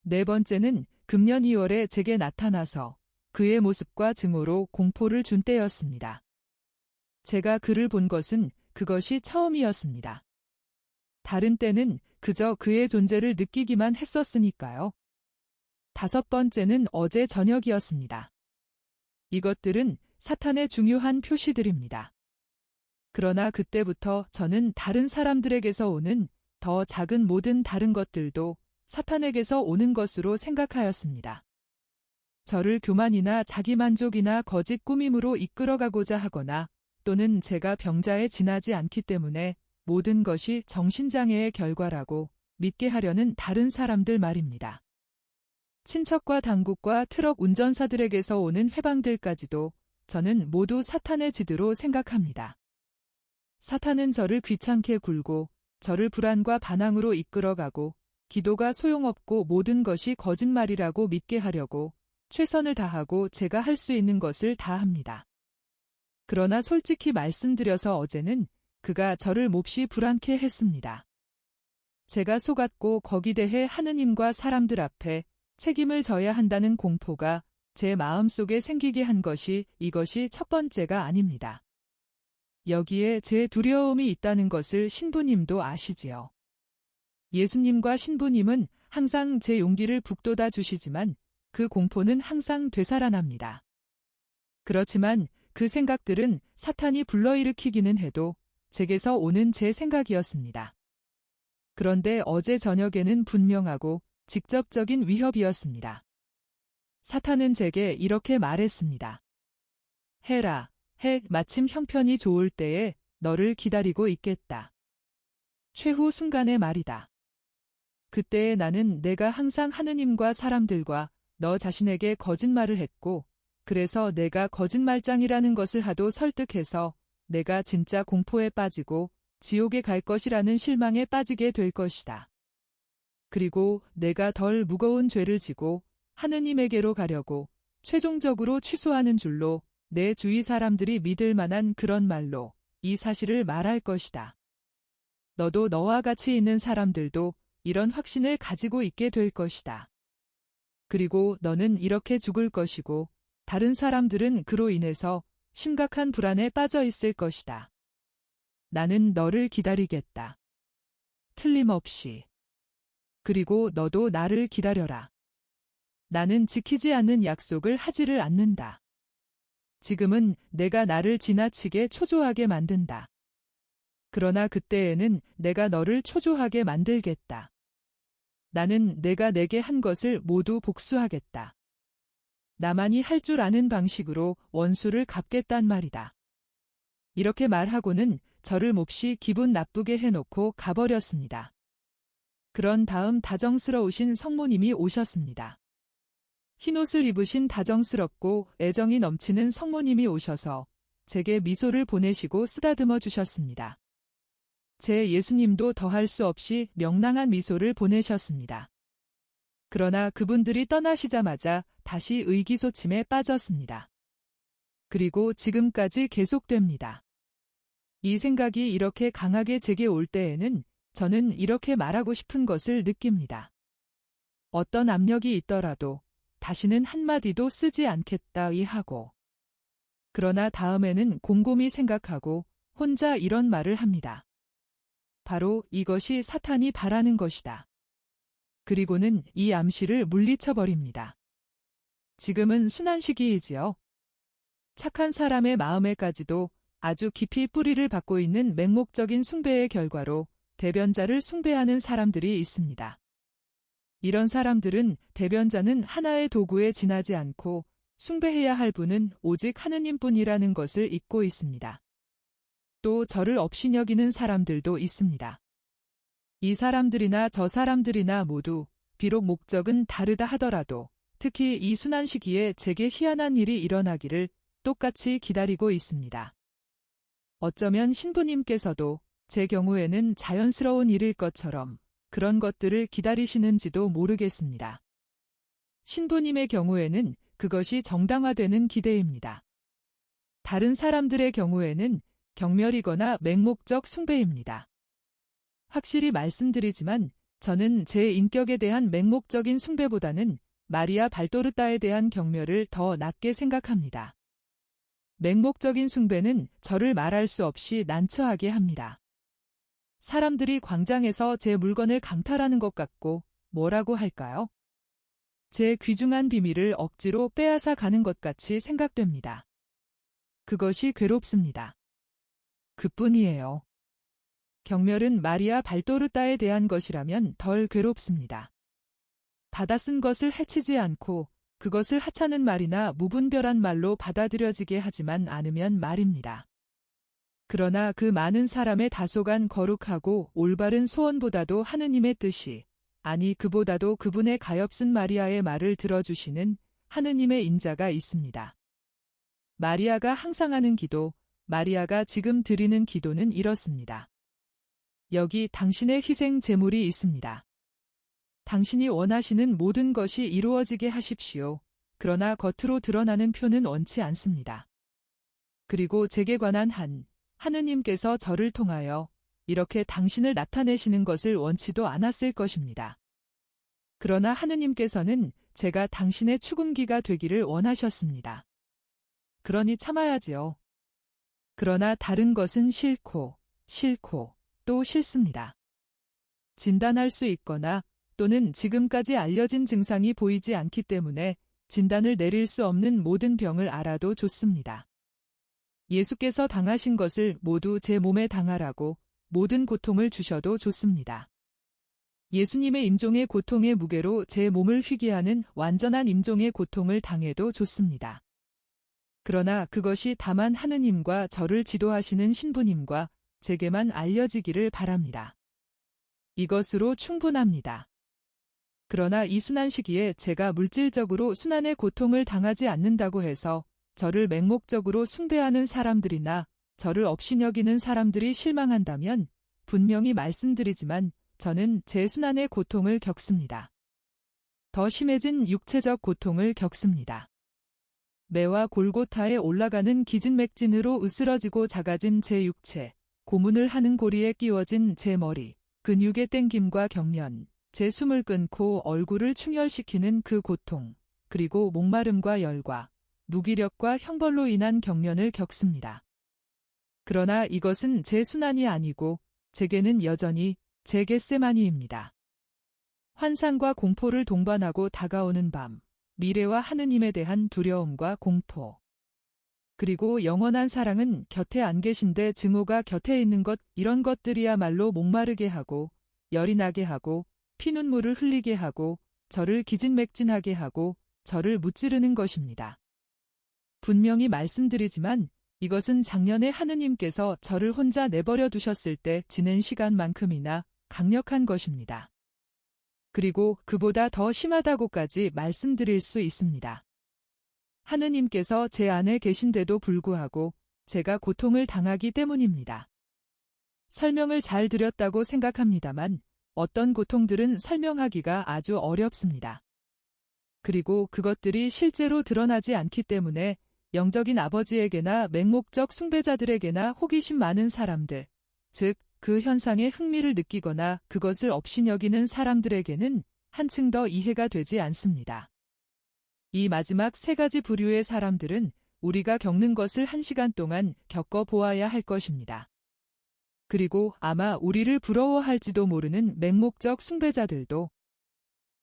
네 번째는 금년 2월에 제게 나타나서 그의 모습과 증오로 공포를 준 때였습니다. 제가 그를 본 것은 그것이 처음이었습니다. 다른 때는 그저 그의 존재를 느끼기만 했었으니까요. 다섯 번째는 어제 저녁이었습니다. 이것들은 사탄의 중요한 표시들입니다. 그러나 그때부터 저는 다른 사람들에게서 오는 더 작은 모든 다른 것들도 사탄에게서 오는 것으로 생각하였습니다. 저를 교만이나 자기만족이나 거짓 꾸밈으로 이끌어가고자 하거나 또는 제가 병자에 지나지 않기 때문에 모든 것이 정신장애의 결과라고 믿게 하려는 다른 사람들 말입니다. 친척과 당국과 트럭 운전사들에게서 오는 회방들까지도 저는 모두 사탄의 지드로 생각합니다. 사탄은 저를 귀찮게 굴고 저를 불안과 반항으로 이끌어가고 기도가 소용없고 모든 것이 거짓말이라고 믿게 하려고 최선을 다하고 제가 할 수 있는 것을 다 합니다. 그러나 솔직히 말씀드려서 어제는 그가 저를 몹시 불안케 했습니다. 제가 속았고 거기 대해 하느님과 사람들 앞에 책임을 져야 한다는 공포가 제 마음속에 생기게 한 것이 이것이 첫 번째가 아닙니다. 여기에 제 두려움이 있다는 것을 신부님도 아시지요. 예수님과 신부님은 항상 제 용기를 북돋아 주시지만 그 공포는 항상 되살아납니다. 그렇지만 그 생각들은 사탄이 불러일으키기는 해도 제게서 오는 제 생각이었습니다. 그런데 어제 저녁에는 분명하고 직접적인 위협이었습니다. 사탄은 제게 이렇게 말했습니다. 해라, 해, 마침 형편이 좋을 때에 너를 기다리고 있겠다. 최후 순간의 말이다. 그때에 나는 내가 항상 하느님과 사람들과 너 자신에게 거짓말을 했고, 그래서 내가 거짓말장이라는 것을 하도 설득해서 내가 진짜 공포에 빠지고 지옥에 갈 것이라는 실망에 빠지게 될 것이다. 그리고 내가 덜 무거운 죄를 지고 하느님에게로 가려고 최종적으로 취소하는 줄로 내 주위 사람들이 믿을 만한 그런 말로 이 사실을 말할 것이다. 너도 너와 같이 있는 사람들도 이런 확신을 가지고 있게 될 것이다. 그리고 너는 이렇게 죽을 것이고 다른 사람들은 그로 인해서 심각한 불안에 빠져 있을 것이다. 나는 너를 기다리겠다. 틀림없이. 그리고 너도 나를 기다려라. 나는 지키지 않는 약속을 하지를 않는다. 지금은 내가 나를 지나치게 초조하게 만든다. 그러나 그때에는 내가 너를 초조하게 만들겠다. 나는 내가 내게 한 것을 모두 복수하겠다. 나만이 할 줄 아는 방식으로 원수를 갚겠단 말이다. 이렇게 말하고는 저를 몹시 기분 나쁘게 해놓고 가버렸습니다. 그런 다음 다정스러우신 성모님이 오셨습니다. 흰옷을 입으신 다정스럽고 애정이 넘치는 성모님이 오셔서 제게 미소를 보내시고 쓰다듬어 주셨습니다. 제 예수님도 더할 수 없이 명랑한 미소를 보내셨습니다. 그러나 그분들이 떠나시자마자 다시 의기소침에 빠졌습니다. 그리고 지금까지 계속됩니다. 이 생각이 이렇게 강하게 제게 올 때에는 저는 이렇게 말하고 싶은 것을 느낍니다. 어떤 압력이 있더라도 다시는 한마디도 쓰지 않겠다 하고. 그러나 다음에는 곰곰이 생각하고 혼자 이런 말을 합니다. 바로 이것이 사탄이 바라는 것이다. 그리고는 이 암시를 물리쳐버립니다. 지금은 순환 시기이지요. 착한 사람의 마음에까지도 아주 깊이 뿌리를 받고 있는 맹목적인 숭배의 결과로 대변자를 숭배하는 사람들이 있습니다. 이런 사람들은 대변자는 하나의 도구에 지나지 않고 숭배해야 할 분은 오직 하느님뿐이라는 것을 잊고 있습니다. 또 저를 업신여기는 사람들도 있습니다. 이 사람들이나 저 사람들이나 모두 비록 목적은 다르다 하더라도 특히 이 순환 시기에 제게 희한한 일이 일어나기를 똑같이 기다리고 있습니다. 어쩌면 신부님께서도 제 경우에는 자연스러운 일일 것처럼 그런 것들을 기다리시는지도 모르겠습니다. 신부님의 경우에는 그것이 정당화되는 기대입니다. 다른 사람들의 경우에는 경멸이거나 맹목적 숭배입니다. 확실히 말씀드리지만 저는 제 인격에 대한 맹목적인 숭배보다는 마리아 발도르타에 대한 경멸을 더 낮게 생각합니다. 맹목적인 숭배는 저를 말할 수 없이 난처하게 합니다. 사람들이 광장에서 제 물건을 강탈하는 것 같고 뭐라고 할까요? 제 귀중한 비밀을 억지로 빼앗아 가는 것 같이 생각됩니다. 그것이 괴롭습니다. 그뿐이에요. 경멸은 마리아 발도르타에 대한 것이라면 덜 괴롭습니다. 받아 쓴 것을 해치지 않고 그것을 하찮은 말이나 무분별한 말로 받아들여지게 하지만 않으면 말입니다. 그러나 그 많은 사람의 다소간 거룩하고 올바른 소원보다도 하느님의 뜻이, 아니 그보다도 그분의 가엾은 마리아의 말을 들어주시는 하느님의 인자가 있습니다. 마리아가 항상 하는 기도, 마리아가 지금 드리는 기도는 이렇습니다. 여기 당신의 희생 제물이 있습니다. 당신이 원하시는 모든 것이 이루어지게 하십시오. 그러나 겉으로 드러나는 표는 원치 않습니다. 그리고 제게 관한 하느님께서 저를 통하여 이렇게 당신을 나타내시는 것을 원치도 않았을 것입니다. 그러나 하느님께서는 제가 당신의 축음기가 되기를 원하셨습니다. 그러니 참아야지요. 그러나 다른 것은 싫고 또 싫습니다. 진단할 수 있거나 또는 지금까지 알려진 증상이 보이지 않기 때문에 진단을 내릴 수 없는 모든 병을 알아도 좋습니다. 예수께서 당하신 것을 모두 제 몸에 당하라고 모든 고통을 주셔도 좋습니다. 예수님의 임종의 고통의 무게로 제 몸을 휘게 하는 완전한 임종의 고통을 당해도 좋습니다. 그러나 그것이 다만 하느님과 저를 지도하시는 신부님과 제게만 알려지기를 바랍니다. 이것으로 충분합니다. 그러나 이 순환 시기에 제가 물질적으로 순환의 고통을 당하지 않는다고 해서 저를 맹목적으로 숭배하는 사람들이나 저를 업신여기는 사람들이 실망한다면 분명히 말씀드리지만 저는 제 순환의 고통을 겪습니다. 더 심해진 육체적 고통을 겪습니다. 매와 골고타에 올라가는 기진맥진으로 으스러지고 작아진 제 육체, 고문을 하는 고리에 끼워진 제 머리, 근육의 땡김과 경련, 제 숨을 끊고 얼굴을 충혈시키는 그 고통, 그리고 목마름과 열과 무기력과 형벌로 인한 경련을 겪습니다. 그러나 이것은 제 순환이 아니고 제게는 여전히 제 겟세마니입니다. 환상과 공포를 동반하고 다가오는 밤, 미래와 하느님에 대한 두려움과 공포. 그리고 영원한 사랑은 곁에 안 계신데 증오가 곁에 있는 것, 이런 것들이야말로 목마르게 하고 열이 나게 하고 피눈물을 흘리게 하고 저를 기진맥진하게 하고 저를 무찌르는 것입니다. 분명히 말씀드리지만 이것은 작년에 하느님께서 저를 혼자 내버려 두셨을 때 지낸 시간만큼이나 강력한 것입니다. 그리고 그보다 더 심하다고까지 말씀드릴 수 있습니다. 하느님께서 제 안에 계신데도 불구하고 제가 고통을 당하기 때문입니다. 설명을 잘 드렸다고 생각합니다만 어떤 고통들은 설명하기가 아주 어렵습니다. 그리고 그것들이 실제로 드러나지 않기 때문에 영적인 아버지에게나 맹목적 숭배자들에게나 호기심 많은 사람들, 즉 그 현상에 흥미를 느끼거나 그것을 업신여기는 사람들에게는 한층 더 이해가 되지 않습니다. 이 마지막 세 가지 부류의 사람들은 우리가 겪는 것을 1시간 동안 겪어보아야 할 것입니다. 그리고 아마 우리를 부러워할지도 모르는 맹목적 숭배자들도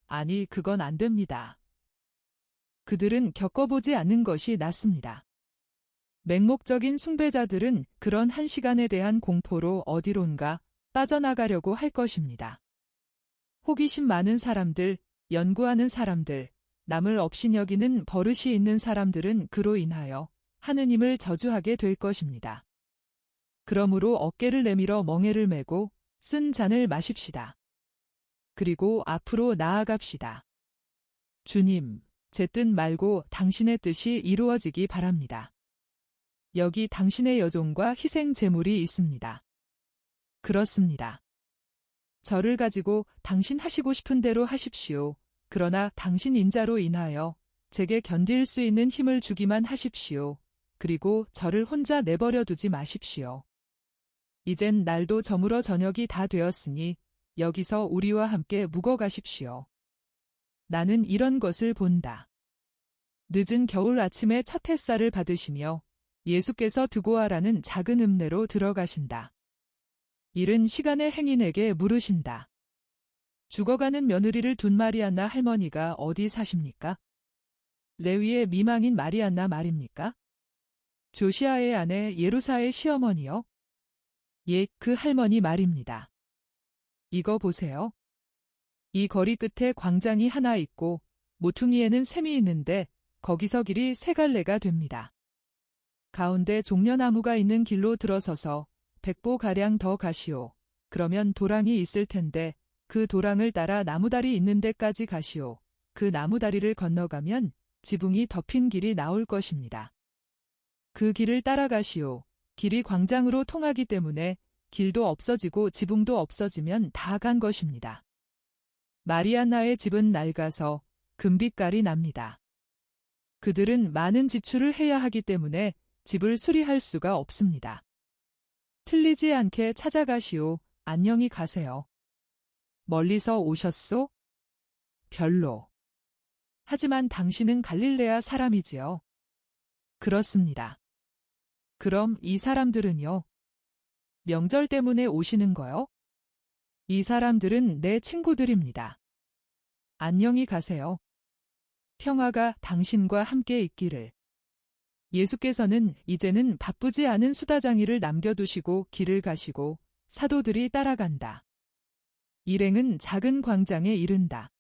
아니 그건 안 됩니다. 그들은 겪어보지 않는 것이 낫습니다. 맹목적인 숭배자들은 그런 1시간에 대한 공포로 어디론가 빠져나가려고 할 것입니다. 호기심 많은 사람들, 연구하는 사람들, 남을 업신여기는 버릇이 있는 사람들은 그로 인하여 하느님을 저주하게 될 것입니다. 그러므로 어깨를 내밀어 멍에를 메고 쓴 잔을 마십시다. 그리고 앞으로 나아갑시다. 주님, 제 뜻 말고 당신의 뜻이 이루어지기 바랍니다. 여기 당신의 여종과 희생 제물이 있습니다. 그렇습니다. 저를 가지고 당신 하시고 싶은 대로 하십시오. 그러나 당신 인자로 인하여 제게 견딜 수 있는 힘을 주기만 하십시오. 그리고 저를 혼자 내버려 두지 마십시오. 이젠 날도 저물어 저녁이 다 되었으니 여기서 우리와 함께 묵어가십시오. 나는 이런 것을 본다. 늦은 겨울 아침에 첫 햇살을 받으시며 예수께서 두고 하라는 작은 읍내로 들어가신다. 이른 시간에 행인에게 물으신다. 죽어가는 며느리를 둔 마리안나 할머니가 어디 사십니까? 레위의 미망인 마리안나 말입니까? 조시아의 아내 예루사의 시어머니요? 예, 그 할머니 말입니다. 이거 보세요. 이 거리 끝에 광장이 하나 있고 모퉁이에는 샘이 있는데 거기서 길이 3갈래가 됩니다. 가운데 종려나무가 있는 길로 들어서서 100보가량 더 가시오. 그러면 도랑이 있을 텐데 그 도랑을 따라 나무다리 있는 데까지 가시오. 그 나무다리를 건너가면 지붕이 덮인 길이 나올 것입니다. 그 길을 따라가시오. 길이 광장으로 통하기 때문에 길도 없어지고 지붕도 없어지면 다 간 것입니다. 마리안나의 집은 낡아서 금빛깔이 납니다. 그들은 많은 지출을 해야 하기 때문에 집을 수리할 수가 없습니다. 틀리지 않게 찾아가시오. 안녕히 가세요. 멀리서 오셨소? 별로. 하지만 당신은 갈릴레아 사람이지요. 그렇습니다. 그럼 이 사람들은요? 명절 때문에 오시는 거요? 이 사람들은 내 친구들입니다. 안녕히 가세요. 평화가 당신과 함께 있기를. 예수께서는 이제는 바쁘지 않은 수다장이를 남겨두시고 길을 가시고 사도들이 따라간다. 일행은 작은 광장에 이른다.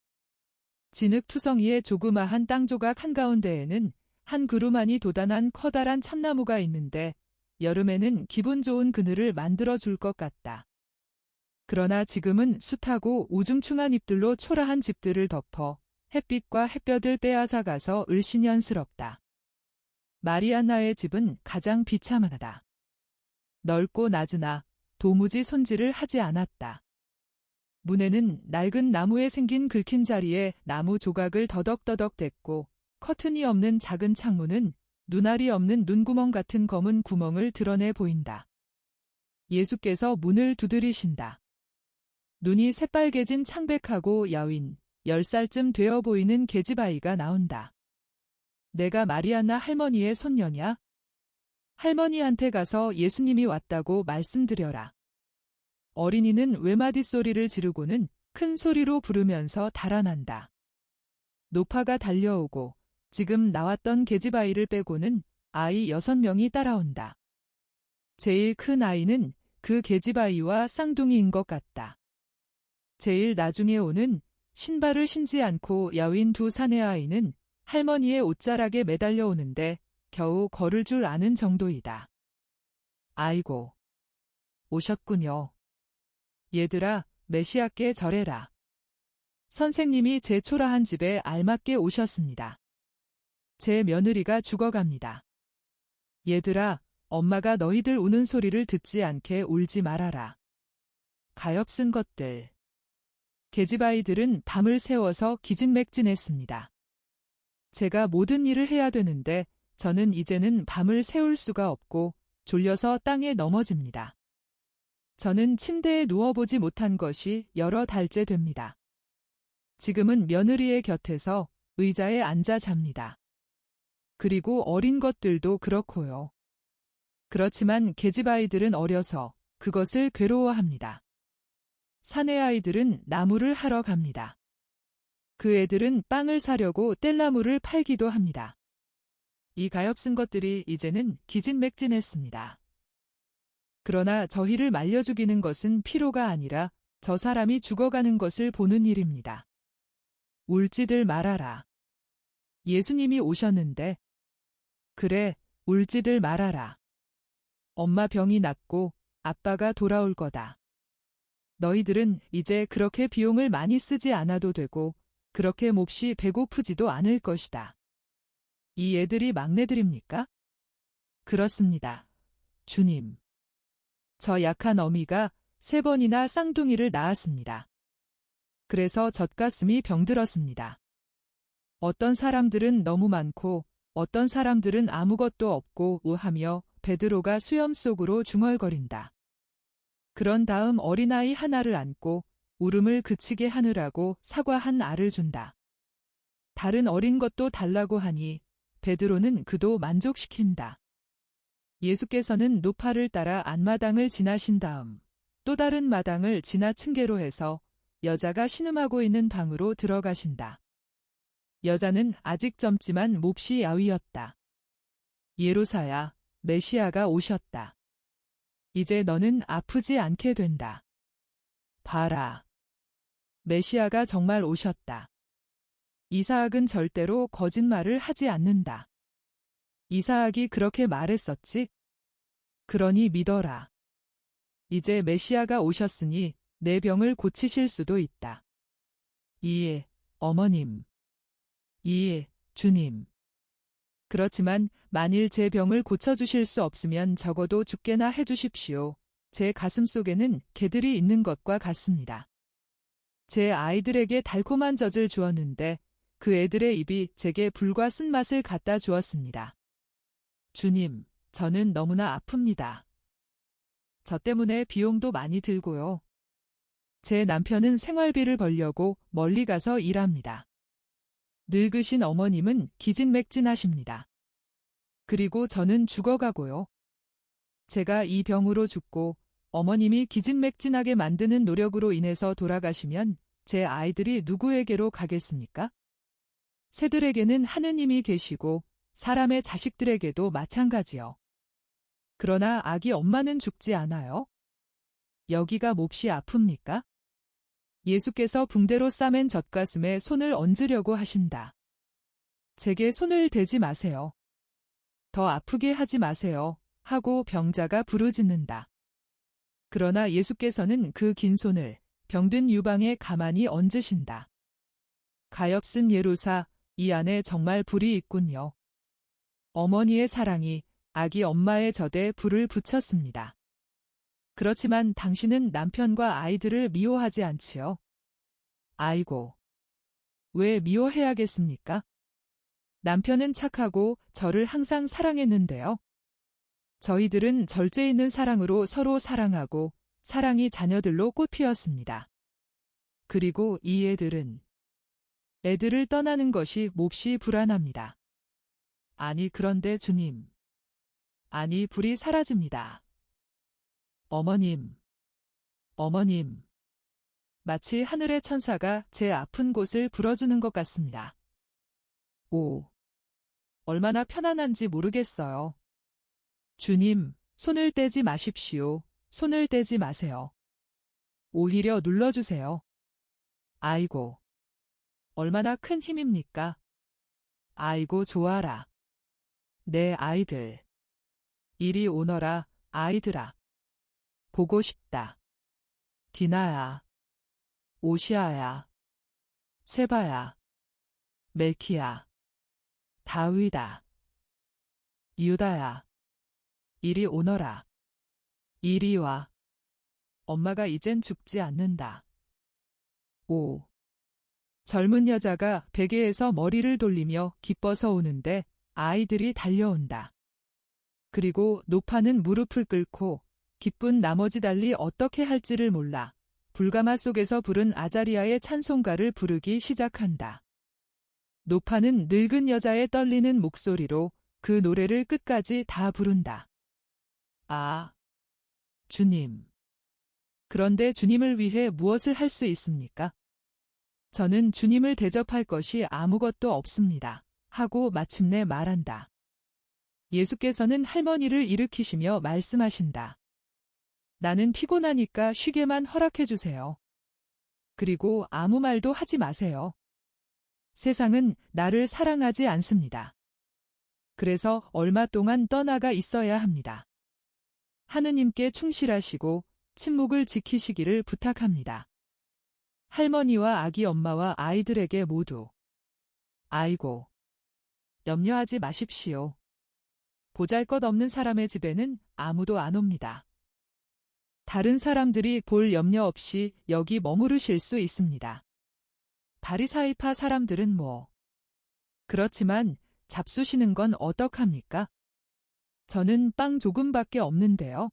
진흙투성이의 조그마한 땅조각 한가운데에는 한 그루만이 돋아난 커다란 참나무가 있는데 여름에는 기분 좋은 그늘을 만들어 줄 것 같다. 그러나 지금은 숱하고 우중충한 잎들로 초라한 집들을 덮어 햇빛과 햇볕을 빼앗아가서 을씨년스럽다. 마리안나의 집은 가장 비참하다. 넓고 낮으나 도무지 손질을 하지 않았다. 문에는 낡은 나무에 생긴 긁힌 자리에 나무 조각을 더덕더덕 댔고 커튼이 없는 작은 창문은 눈알이 없는 눈구멍 같은 검은 구멍을 드러내 보인다. 예수께서 문을 두드리신다. 눈이 새빨개진 창백하고 여윈 10살쯤 되어 보이는 계집아이가 나온다. 내가 마리안나 할머니의 손녀냐? 할머니한테 가서 예수님이 왔다고 말씀드려라. 어린이는 외마디 소리를 지르고는 큰 소리로 부르면서 달아난다. 노파가 달려오고 지금 나왔던 계집아이를 빼고는 아이 6명이 따라온다. 제일 큰 아이는 그 계집아이와 쌍둥이인 것 같다. 제일 나중에 오는 신발을 신지 않고 야윈 두 사내 아이는 할머니의 옷자락에 매달려 오는데 겨우 걸을 줄 아는 정도이다. 아이고, 오셨군요. 얘들아, 메시아께 절해라. 선생님이 제 초라한 집에 알맞게 오셨습니다. 제 며느리가 죽어갑니다. 얘들아, 엄마가 너희들 우는 소리를 듣지 않게 울지 말아라. 가엾은 것들. 계집아이들은 밤을 새워서 기진맥진했습니다. 제가 모든 일을 해야 되는데 저는 이제는 밤을 새울 수가 없고 졸려서 땅에 넘어집니다. 저는 침대에 누워보지 못한 것이 여러 달째 됩니다. 지금은 며느리의 곁에서 의자에 앉아 잡니다. 그리고 어린 것들도 그렇고요. 그렇지만 계집아이들은 어려서 그것을 괴로워합니다. 사내 아이들은 나무를 하러 갑니다. 그 애들은 빵을 사려고 뗄나무를 팔기도 합니다. 이 가엾은 것들이 이제는 기진맥진했습니다. 그러나 저희를 말려 죽이는 것은 피로가 아니라 저 사람이 죽어가는 것을 보는 일입니다. 울지들 말아라. 예수님이 오셨는데. 그래, 울지들 말아라. 엄마 병이 낫고 아빠가 돌아올 거다. 너희들은 이제 그렇게 비용을 많이 쓰지 않아도 되고 그렇게 몹시 배고프지도 않을 것이다. 이 애들이 막내들입니까? 그렇습니다. 주님. 저 약한 어미가 3번이나 쌍둥이를 낳았습니다. 그래서 젖가슴이 병들었습니다. 어떤 사람들은 너무 많고 어떤 사람들은 아무것도 없고 우하며 베드로가 수염 속으로 중얼거린다. 그런 다음 어린아이 하나를 안고 울음을 그치게 하느라고 사과 한 알을 준다. 다른 어린 것도 달라고 하니 베드로는 그도 만족시킨다. 예수께서는 노파를 따라 안마당을 지나신 다음 또 다른 마당을 지나 층계로 해서 여자가 신음하고 있는 방으로 들어가신다. 여자는 아직 젊지만 몹시 야위었다. 예루사야, 메시아가 오셨다. 이제 너는 아프지 않게 된다. 봐라. 메시아가 정말 오셨다. 이사학은 절대로 거짓말을 하지 않는다. 이사학이 그렇게 말했었지? 그러니 믿어라. 이제 메시아가 오셨으니 내 병을 고치실 수도 있다. 이에, 어머님. 이에, 주님. 그렇지만 만일 제 병을 고쳐주실 수 없으면 적어도 죽게나 해주십시오. 제 가슴 속에는 개들이 있는 것과 같습니다. 제 아이들에게 달콤한 젖을 주었는데 그 애들의 입이 제게 불과 쓴맛을 갖다 주었습니다. 주님, 저는 너무나 아픕니다. 저 때문에 비용도 많이 들고요. 제 남편은 생활비를 벌려고 멀리 가서 일합니다. 늙으신 어머님은 기진맥진하십니다. 그리고 저는 죽어가고요. 제가 이 병으로 죽고 어머님이 기진맥진하게 만드는 노력으로 인해서 돌아가시면 제 아이들이 누구에게로 가겠습니까? 새들에게는 하느님이 계시고 사람의 자식들에게도 마찬가지요. 그러나 아기 엄마는 죽지 않아요. 여기가 몹시 아픕니까? 예수께서 붕대로 싸맨 젖가슴에 손을 얹으려고 하신다. 제게 손을 대지 마세요. 더 아프게 하지 마세요. 하고 병자가 부르짖는다. 그러나 예수께서는 그 긴 손을 병든 유방에 가만히 얹으신다. 가엾은 예루사, 이 안에 정말 불이 있군요. 어머니의 사랑이 아기 엄마의 젖에 불을 붙였습니다. 그렇지만 당신은 남편과 아이들을 미워하지 않지요? 아이고, 왜 미워해야겠습니까? 남편은 착하고 저를 항상 사랑했는데요. 저희들은 절제 있는 사랑으로 서로 사랑하고 사랑이 자녀들로 꽃피었습니다. 그리고 이 애들을 떠나는 것이 몹시 불안합니다. 아니 그런데 주님. 아니 불이 사라집니다. 어머님. 어머님. 마치 하늘의 천사가 제 아픈 곳을 불어주는 것 같습니다. 오. 얼마나 편안한지 모르겠어요. 주님, 손을 떼지 마십시오. 손을 떼지 마세요. 오히려 눌러주세요. 아이고. 얼마나 큰 힘입니까? 아이고 좋아라. 내 아이들. 이리 오너라, 아이들아. 보고 싶다. 디나야. 오시아야. 세바야. 멜키야. 다윗아. 유다야. 이리 오너라. 이리 와. 엄마가 이젠 죽지 않는다. 오. 젊은 여자가 베개에서 머리를 돌리며 기뻐서 오는데 아이들이 달려온다. 그리고 노파는 무릎을 꿇고 기쁜 나머지 달리 어떻게 할지를 몰라 불가마 속에서 부른 아자리아의 찬송가를 부르기 시작한다. 노파는 늙은 여자의 떨리는 목소리로 그 노래를 끝까지 다 부른다. 아, 주님. 그런데 주님을 위해 무엇을 할 수 있습니까? 저는 주님을 대접할 것이 아무것도 없습니다. 하고 마침내 말한다. 예수께서는 할머니를 일으키시며 말씀하신다. 나는 피곤하니까 쉬게만 허락해 주세요. 그리고 아무 말도 하지 마세요. 세상은 나를 사랑하지 않습니다. 그래서 얼마 동안 떠나가 있어야 합니다. 하느님께 충실하시고 침묵을 지키시기를 부탁합니다. 할머니와 아기 엄마와 아이들에게 모두. 아이고. 염려하지 마십시오. 보잘것없는 사람의 집에는 아무도 안 옵니다. 다른 사람들이 볼 염려 없이 여기 머무르실 수 있습니다. 바리사이파 사람들은 뭐. 그렇지만 잡수시는 건 어떡합니까? 저는 빵 조금밖에 없는데요.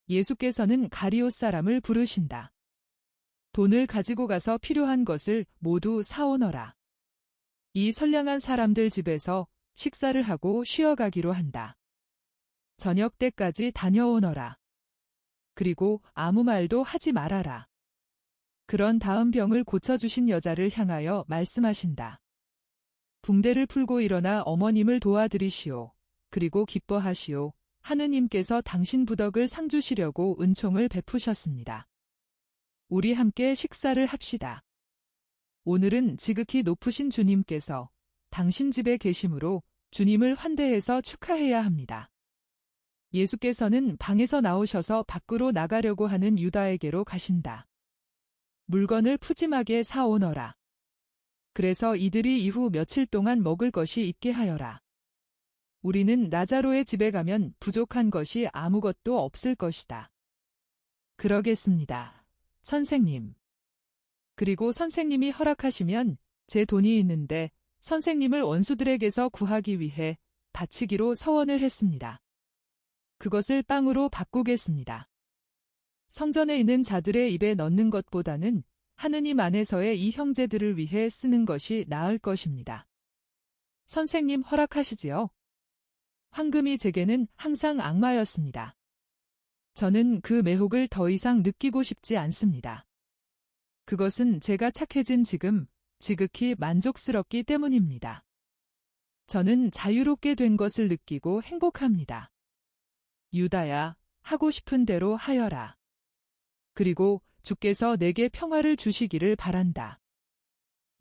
예수께서는 가리옷 사람을 부르신다. 돈을 가지고 가서 필요한 것을 모두 사오너라. 이 선량한 사람들 집에서 식사를 하고 쉬어가기로 한다. 저녁 때까지 다녀오너라. 그리고 아무 말도 하지 말아라. 그런 다음 병을 고쳐주신 여자를 향하여 말씀하신다. 붕대를 풀고 일어나 어머님을 도와드리시오. 그리고 기뻐하시오. 하느님께서 당신 부덕을 상주시려고 은총을 베푸셨습니다. 우리 함께 식사를 합시다. 오늘은 지극히 높으신 주님께서 당신 집에 계심으로 주님을 환대해서 축하해야 합니다. 예수께서는 방에서 나오셔서 밖으로 나가려고 하는 유다에게로 가신다. 물건을 푸짐하게 사오너라. 그래서 이들이 이후 며칠 동안 먹을 것이 있게 하여라. 우리는 나자로의 집에 가면 부족한 것이 아무것도 없을 것이다. 그러겠습니다. 선생님. 그리고 선생님이 허락하시면 제 돈이 있는데 선생님을 원수들에게서 구하기 위해 바치기로 서원을 했습니다. 그것을 빵으로 바꾸겠습니다. 성전에 있는 자들의 입에 넣는 것보다는 하느님 안에서의 이 형제들을 위해 쓰는 것이 나을 것입니다. 선생님 허락하시지요? 황금이 제게는 항상 악마였습니다. 저는 그 매혹을 더 이상 느끼고 싶지 않습니다. 그것은 제가 착해진 지금 지극히 만족스럽기 때문입니다. 저는 자유롭게 된 것을 느끼고 행복합니다. 유다야, 하고 싶은 대로 하여라. 그리고 주께서 내게 평화를 주시기를 바란다.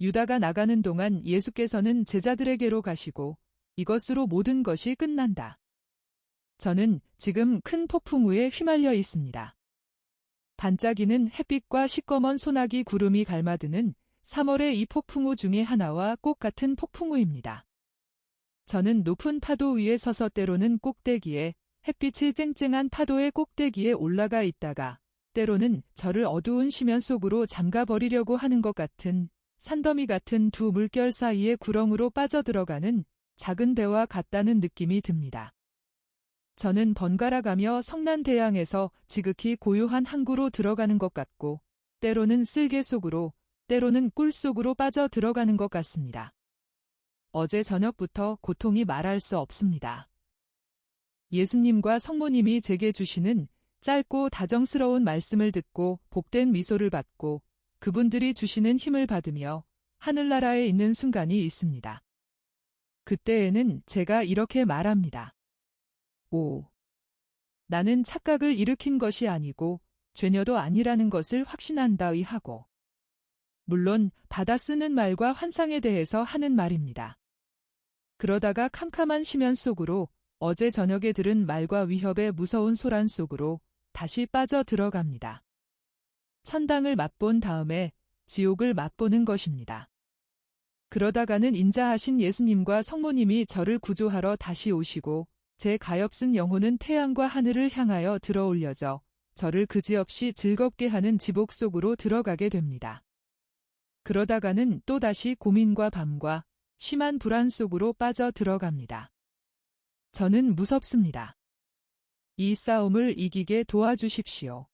유다가 나가는 동안 예수께서는 제자들에게로 가시고 이것으로 모든 것이 끝난다. 저는 지금 큰 폭풍 위에 휘말려 있습니다. 반짝이는 햇빛과 시꺼먼 소나기 구름이 갈마드는 3월의 이 폭풍우 중의 하나와 꼭 같은 폭풍우입니다. 저는 높은 파도 위에 서서 때로는 꼭대기에 햇빛이 쨍쨍한 파도의 꼭대기에 올라가 있다가 때로는 저를 어두운 심연 속으로 잠가버리려고 하는 것 같은 산더미 같은 두 물결 사이의 구렁으로 빠져들어가는 작은 배와 같다는 느낌이 듭니다. 저는 번갈아가며 성난대양에서 지극히 고요한 항구로 들어가는 것 같고 때로는 쓸개 속으로 때로는 꿀 속으로 빠져 들어가는 것 같습니다. 어제 저녁부터 고통이 말할 수 없습니다. 예수님과 성모님이 제게 주시는 짧고 다정스러운 말씀을 듣고 복된 미소를 받고 그분들이 주시는 힘을 받으며 하늘나라에 있는 순간이 있습니다. 그때에는 제가 이렇게 말합니다. 오, 나는 착각을 일으킨 것이 아니고 죄녀도 아니라는 것을 확신한다이 하고. 물론 받아 쓰는 말과 환상에 대해서 하는 말입니다. 그러다가 캄캄한 심연 속으로 어제 저녁에 들은 말과 위협의 무서운 소란 속으로 다시 빠져 들어갑니다. 천당을 맛본 다음에 지옥을 맛보는 것입니다. 그러다가는 인자하신 예수님과 성모님이 저를 구조하러 다시 오시고 제 가엾은 영혼은 태양과 하늘을 향하여 들어올려져 저를 그지없이 즐겁게 하는 지복 속으로 들어가게 됩니다. 그러다가는 또다시 고민과 밤과 심한 불안 속으로 빠져 들어갑니다. 저는 무섭습니다. 이 싸움을 이기게 도와주십시오.